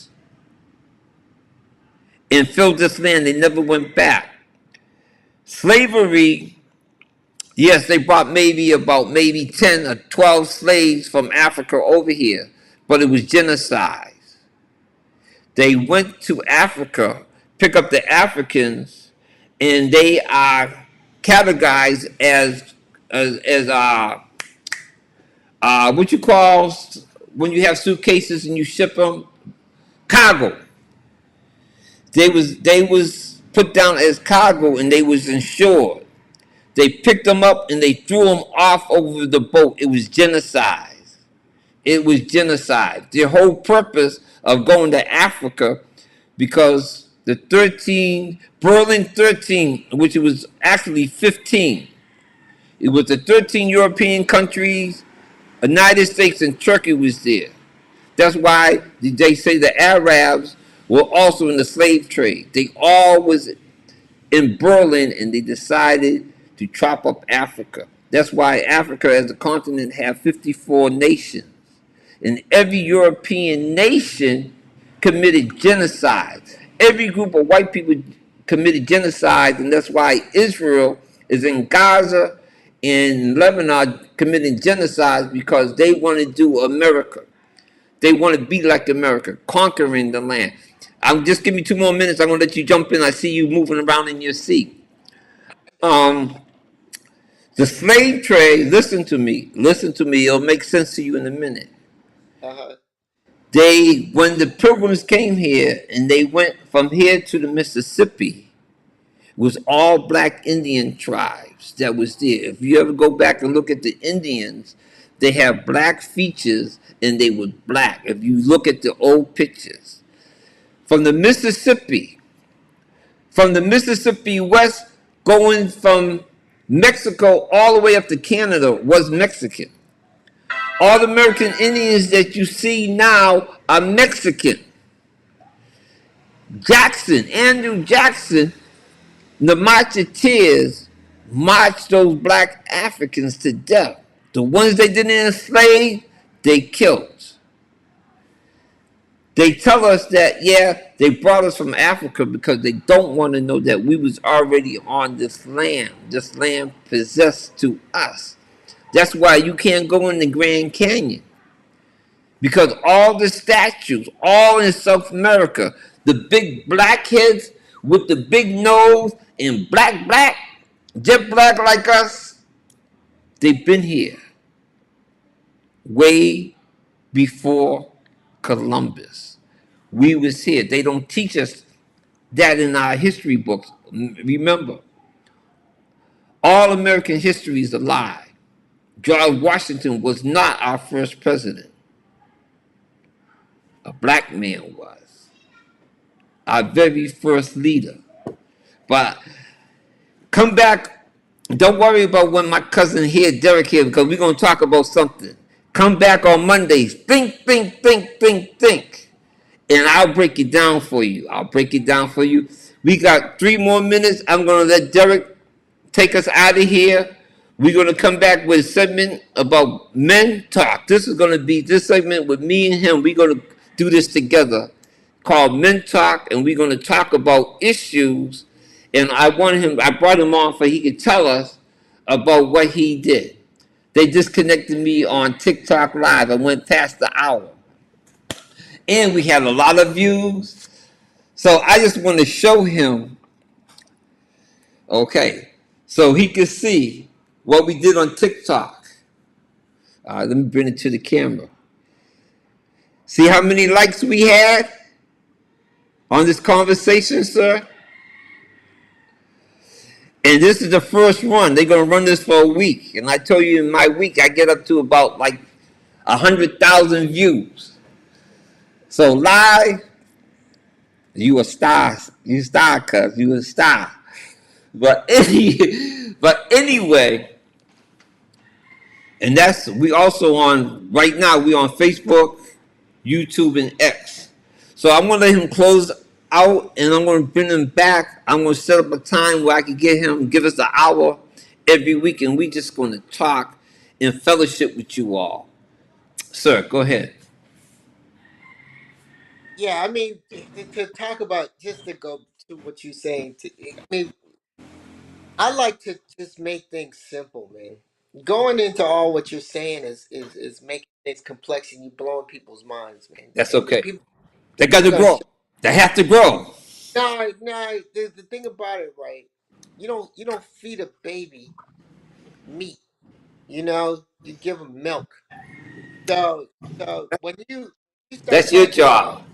and filled this land. They never went back. Slavery, yes, they brought maybe 10 or 12 slaves from Africa over here, but it was genocide. They went to Africa, pick up the Africans, and they are categorized as what you call when you have suitcases and you ship them, cargo. They was put down as cargo and they was insured. They picked them up and they threw them off over the boat. It was genocide. It was genocide. The whole purpose of going to Africa, because the 13, Berlin 13, which it was actually 15, it was the 13 European countries, United States and Turkey was there. That's why they say the Arabs were also in the slave trade. They all was in Berlin and they decided to chop up Africa. That's why Africa as a continent have 54 nations. And every European nation committed genocide. Every group of white people committed genocide, and that's why Israel is in Gaza and Lebanon committing genocide because they want to do America. They want to be like America, conquering the land. I'm just give me 2 more minutes. I'm gonna let you jump in. I see you moving around in your seat. Um, the slave trade. Listen to me. Listen to me. It'll make sense to you in a minute. uh-huh. When the pilgrims came here and they went from here to the Mississippi, was all black Indian tribes that was there. If you ever go back and look at the Indians, they have black features and they were black. If you look at the old pictures. From the Mississippi, West, going from Mexico all the way up to Canada was Mexican. All the American Indians that you see now are Mexican. Andrew Jackson, the Marcheteers marched those black Africans to death. The ones they didn't enslave, they killed. They tell us that, yeah, they brought us from Africa because they don't want to know that we was already on this land possessed to us. That's why you can't go in the Grand Canyon. Because all the statues, all in South America, the big blackheads with the big nose and black, jet black like us, they've been here way before Columbus. We was here. They don't teach us that in our history books. Remember, all American history is a lie. George Washington was not our first president. A black man was our very first leader. But come back. Don't worry about when my cousin here, Derick here, because we're going to talk about something. Come back on Mondays. Think. And I'll break it down for you. We got 3 more minutes. I'm going to let Derick take us out of here. We're going to come back with a segment about men talk. This segment with me and him. We're going to do this together called Men Talk, and we're going to talk about issues. And I brought him on so he could tell us about what he did. They disconnected me on TikTok Live. I went past the hour. And we had a lot of views. So I just want to show him, okay, so he can see what we did on TikTok. Let me bring it to the camera. See how many likes we had on this conversation, sir? And this is the first run. They're going to run this for a week. And I told you in my week, I get up to about like 100,000 views. So live, you a star. You a star, cuz. You a star. But anyway, and we also on, right now, we on Facebook, YouTube, and X. So I'm going to let him close out, and I'm going to bring him back. I'm going to set up a time where I can get him, give us an hour every week, and we just going to talk and fellowship with you all. Sir, go ahead. Yeah, I mean, to talk about, just to go to what you're saying, I mean, I like to just make things simple, man. Going into all what you're saying is making things complex, and you blowing people's minds, man. That's And okay. people They got to got to grow. They have to grow. no. The thing about it, right? You don't feed a baby meat. You give them milk. So when you start That's your talking, job.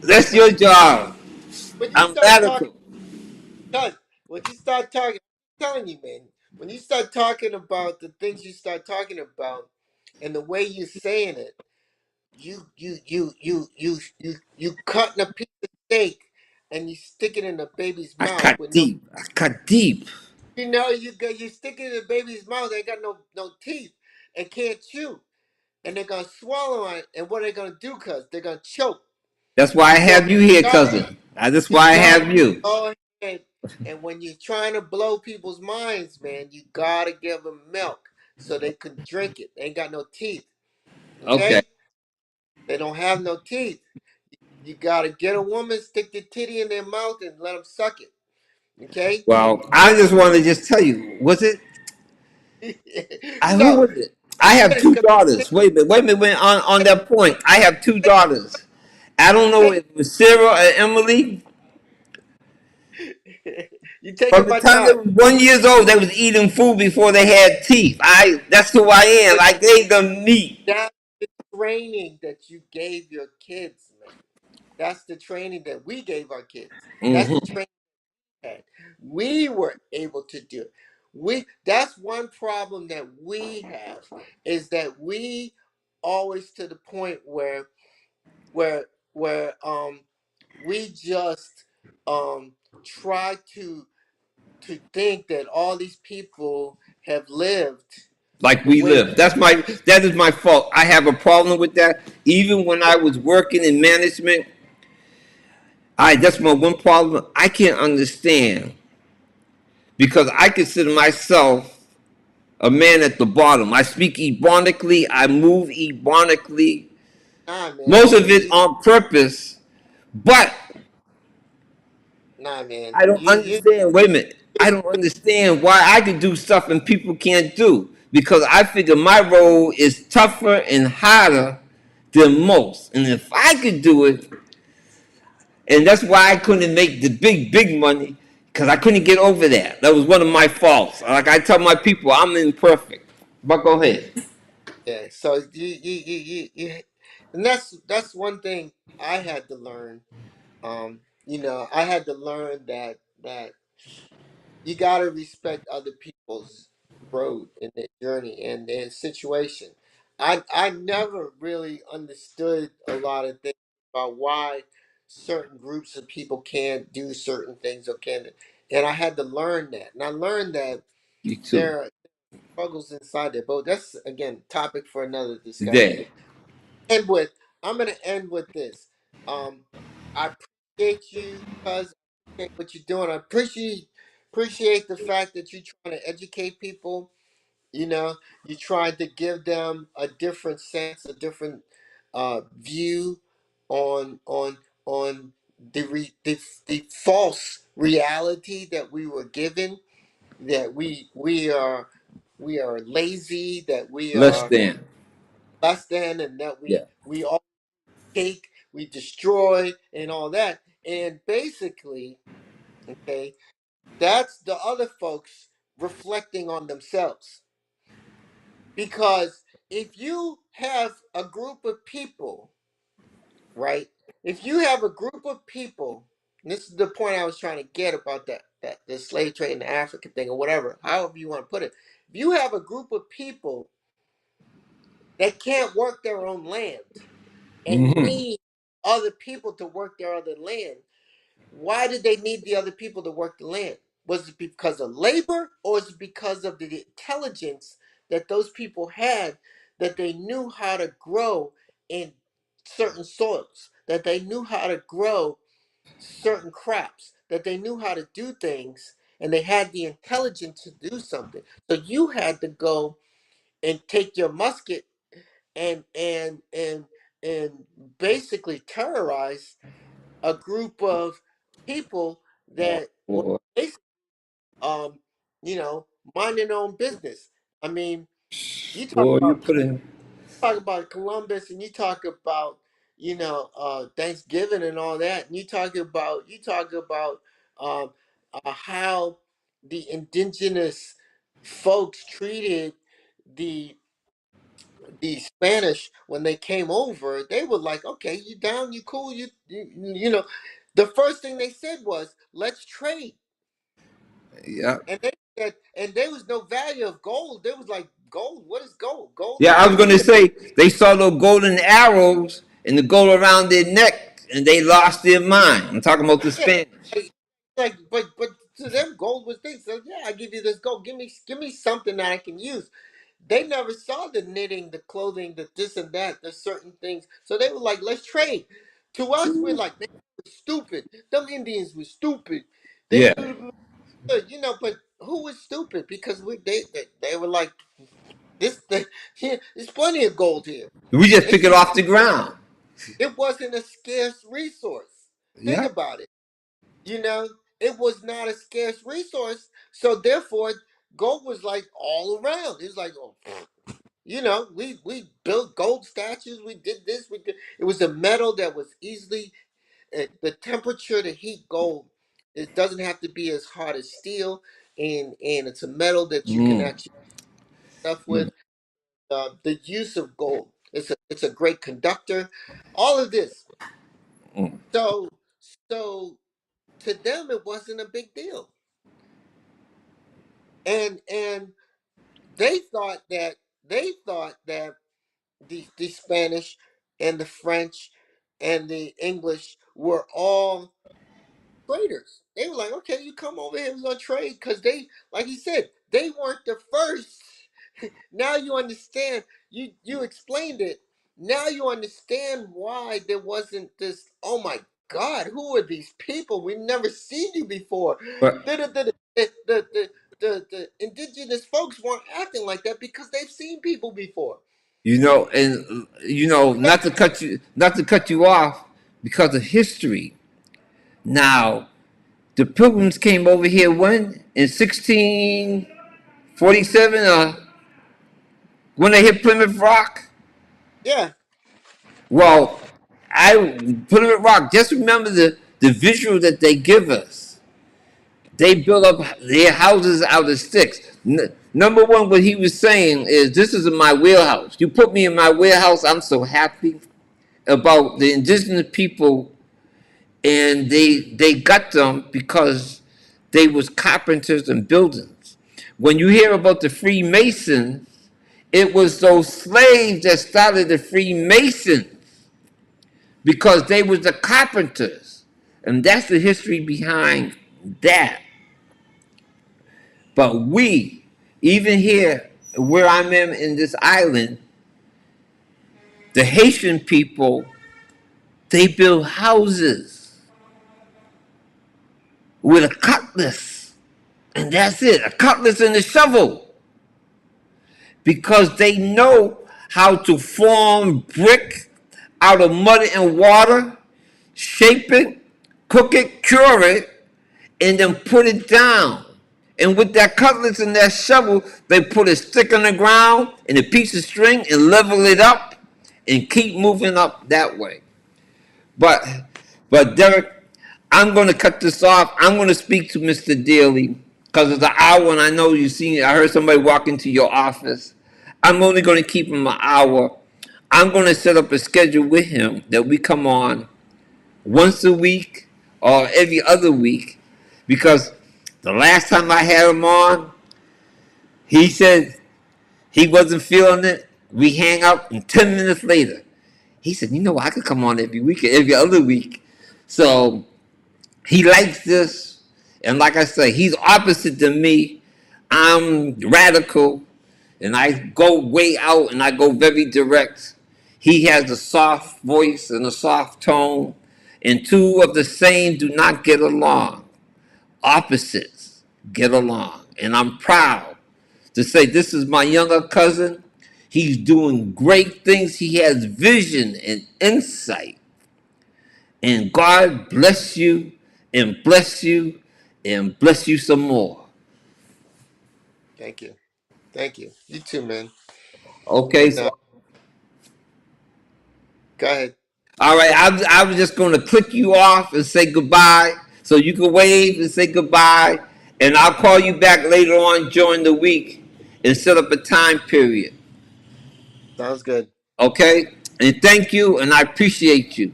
That's your job. when you I'm start talking, radical. cuz when you start talking, I'm telling you, man, when you start talking about the things you start talking about and the way you're saying it, you cutting a piece of steak and you stick it in the baby's I mouth cut with no, deep. I cut deep. you stick it in the baby's mouth, they got no teeth and can't chew, and they're gonna swallow it, and what are they gonna do? Cuz they're gonna choke. That's why I So have you here, God, cousin. That's you why I gotta have you. go ahead, and when you're trying to blow people's minds, man, you gotta give them milk so they can drink it. They ain't got no teeth. Okay. Okay, they don't have no teeth. You gotta get a woman, stick the titty in their mouth, and let them suck it. Okay. Well, I just want to just tell you, was it? Who So, was it? I have two because daughters. Wait a minute. On that point, I have two daughters. I don't know take, if it was Sarah or Emily. you From taking the my time they time. was 1 years old, they was eating food before they had teeth. That's who I am. But I gave them meat. that's the training that you gave your kids, man. That's the training that we gave our kids. That's the Hmm. training. had. We were able to do it. That's one problem that we have, is that we always to the point where where we just try to think that all these people have lived like the we way. live. That is my fault. I have a problem with that. Even when I was working in management, that's my one problem. I can't understand because I consider myself a man at the bottom. I speak ebonically, I move ebonically, Nah, man, most of it on purpose, but nah, man, I don't understand. Wait a minute. I don't understand why I can do stuff and people can't do. Because I figure my role is tougher and harder than most. And if I could do it, and that's why I couldn't make the big money, because I couldn't get over that. That was one of my faults. Like I tell my people, I'm imperfect. But go ahead. yeah. So and that's one thing I had to learn. I had to learn that you got to respect other people's road and their journey and their situation. I never really understood a lot of things about why certain groups of people can't do certain things or can't, and I had to learn that. And I learned that You too. there are struggles inside there. But that's again topic for another discussion. Today. End with I'm gonna end with this. Um, I appreciate you because I appreciate what you're doing. I appreciate the fact that you're trying to educate people. You know, you're trying to give them a different sense, a different view on the false reality that we were given. That we are lazy. That we Less are than. less than, and that Yeah. we all take, we destroy, and all that. And basically, okay, that's the other folks reflecting on themselves. Because if you have a group of people, right? If you have a group of people, and this is the point I was trying to get about that the slave trade in the African thing or whatever, however you want to put it. If you have a group of people that can't work their own land and Mm-hmm. need other people to work their other land, why did they need the other people to work the land? Was it because of labor, or was it because of the intelligence that those people had, that they knew how to grow in certain soils, that they knew how to grow certain crops, that they knew how to do things, and they had the intelligence to do something? So you had to go and take your musket and basically terrorize a group of people that were Boy, basically, um, you know, minding their own business. I mean, you talk boy, you about put in. Columbus, and you talk about Thanksgiving and all that, and you talk about um, how the indigenous folks treated the the Spanish when they came over. They were like, okay, you down, you cool, you know. The first thing they said was, let's trade. Yeah. And they said, and there was no value of gold. There was like, gold, what is gold? Gold Yeah, is I was nothing. gonna say they saw those golden arrows and the gold around their neck, and they lost their mind. I'm talking about the Yeah, Spanish. but to them, gold was things. So yeah, I give you this gold. Give me something that I can use. They never saw the knitting, the clothing, the this and that, the certain things. So they were like, let's trade. To us, we're like, they were stupid. Them Indians were stupid. They, Yeah, but who was stupid? Because they were like, here, there's plenty of gold here. we just It's pick it just, off the ground. it wasn't a scarce resource. Think Yeah, about it. You know, it was not a scarce resource. So therefore, gold was like all around. It was like, oh, we built gold statues. We did this. We did. It was a metal that was easily the temperature to heat gold. It doesn't have to be as hard as steel, and it's a metal that you can mm, actually stuff with. The use of gold. It's a great conductor. All of this. mm. So so to them it wasn't a big deal. And they thought that the Spanish and the French and the English were all traders. They were like, okay, you come over here, we're gonna trade, because they, like he said, they weren't the first. Now you understand. You explained it. Now you understand why there wasn't this. Oh my God, who are these people? We've never seen you before. But The indigenous folks weren't acting like that because they've seen people before. and not to cut you off because of history. Now, the Pilgrims came over here when in 1647, when they hit Plymouth Rock. Yeah, Well, I Plymouth Rock. Just remember the visual that they give us. They built up their houses out of sticks. Number one, what he was saying is, "This is my wheelhouse. You put me in my wheelhouse. I'm so happy." About the indigenous people, and they got them because they was carpenters and builders. When you hear about the Freemasons, it was those slaves that started the Freemasons because they was the carpenters, and that's the history behind that. But we, even here where I'm in this island, the Haitian people, they build houses with a cutlass. And that's it, a cutlass and a shovel. Because they know how to form brick out of mud and water, shape it, cook it, cure it, and then put it down. And with that cutlass and that shovel, they put a stick on the ground and a piece of string and level it up and keep moving up that way. But but Derick, I'm going to cut this off. I'm going to speak to Mr. Daly because it's an hour, and I know you see. I heard somebody walk into your office. I'm only going to keep him an hour. I'm going to set up a schedule with him that we come on once a week or every other week, because the last time I had him on, he said he wasn't feeling it. We hang up, and 10 minutes later, he said, "You know, I could come on every week, every other week." So he likes this, and like I say, he's opposite to me. I'm radical, and I go way out, and I go very direct. He has a soft voice and a soft tone, and two of the same do not get along. Opposites get along, and I'm proud to say this is my younger cousin. He's doing great things. He has vision and insight. And God bless you and bless you and bless you some more. thank you, thank you. You too, man. Okay, And so go ahead. all right, I was just going to click you off and say goodbye, so you can wave and say goodbye, and I'll call you back later on during the week and set up a time period. Sounds good. Okay, and thank you, and I appreciate you.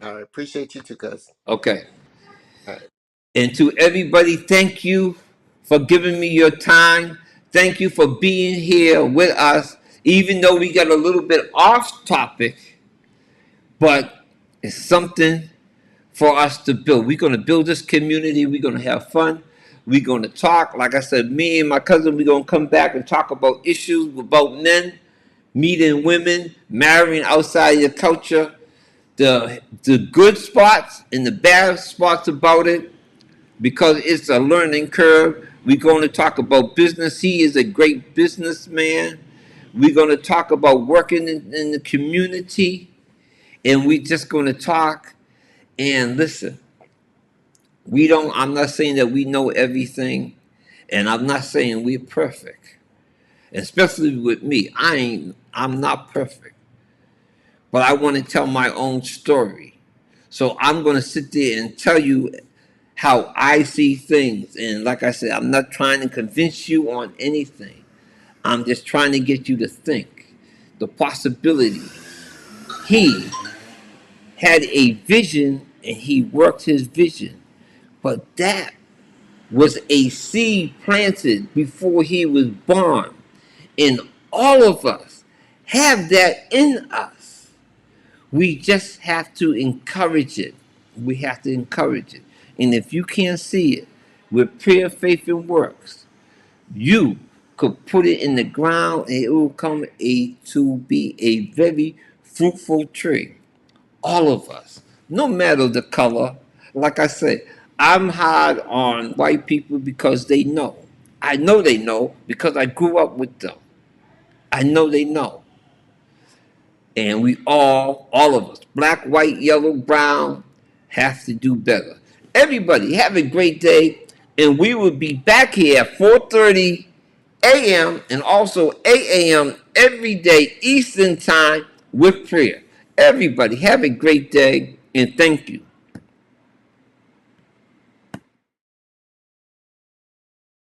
All right, appreciate you too, cuz. Okay. All right. And to everybody, thank you for giving me your time. Thank you for being here with us, even though we got a little bit off topic, but it's something for us to build. We're going to build this community. We're going to have fun. We're going to talk. Like I said, me and my cousin, we're going to come back and talk about issues about men, meeting women, marrying outside your culture, the good spots and the bad spots about it, because it's a learning curve. We're going to talk about business. He is a great businessman. We're going to talk about working in the community, and we're just going to talk and listen. We don't. I'm not saying that we know everything, and I'm not saying we're perfect. Especially with me, I'm not perfect, but I want to tell my own story. So I'm going to sit there and tell you how I see things. And like I said, I'm not trying to convince you on anything. I'm just trying to get you to think. The possibility. He had a vision and he worked his vision. But that was a seed planted before he was born. And all of us have that in us. We just have to encourage it. We have to encourage it. And if you can't see it, with prayer, faith, and works, you could put it in the ground and it will come to be a very fruitful tree. All of us, no matter the color. Like I said, I'm hard on white people because they know. I know they know because I grew up with them. I know they know. And we all of us, black, white, yellow, brown, have to do better. Everybody, have a great day. And we will be back here at 4:30 a.m. and also 8 a.m. every day Eastern Time with prayer. Everybody, have a great day and thank you.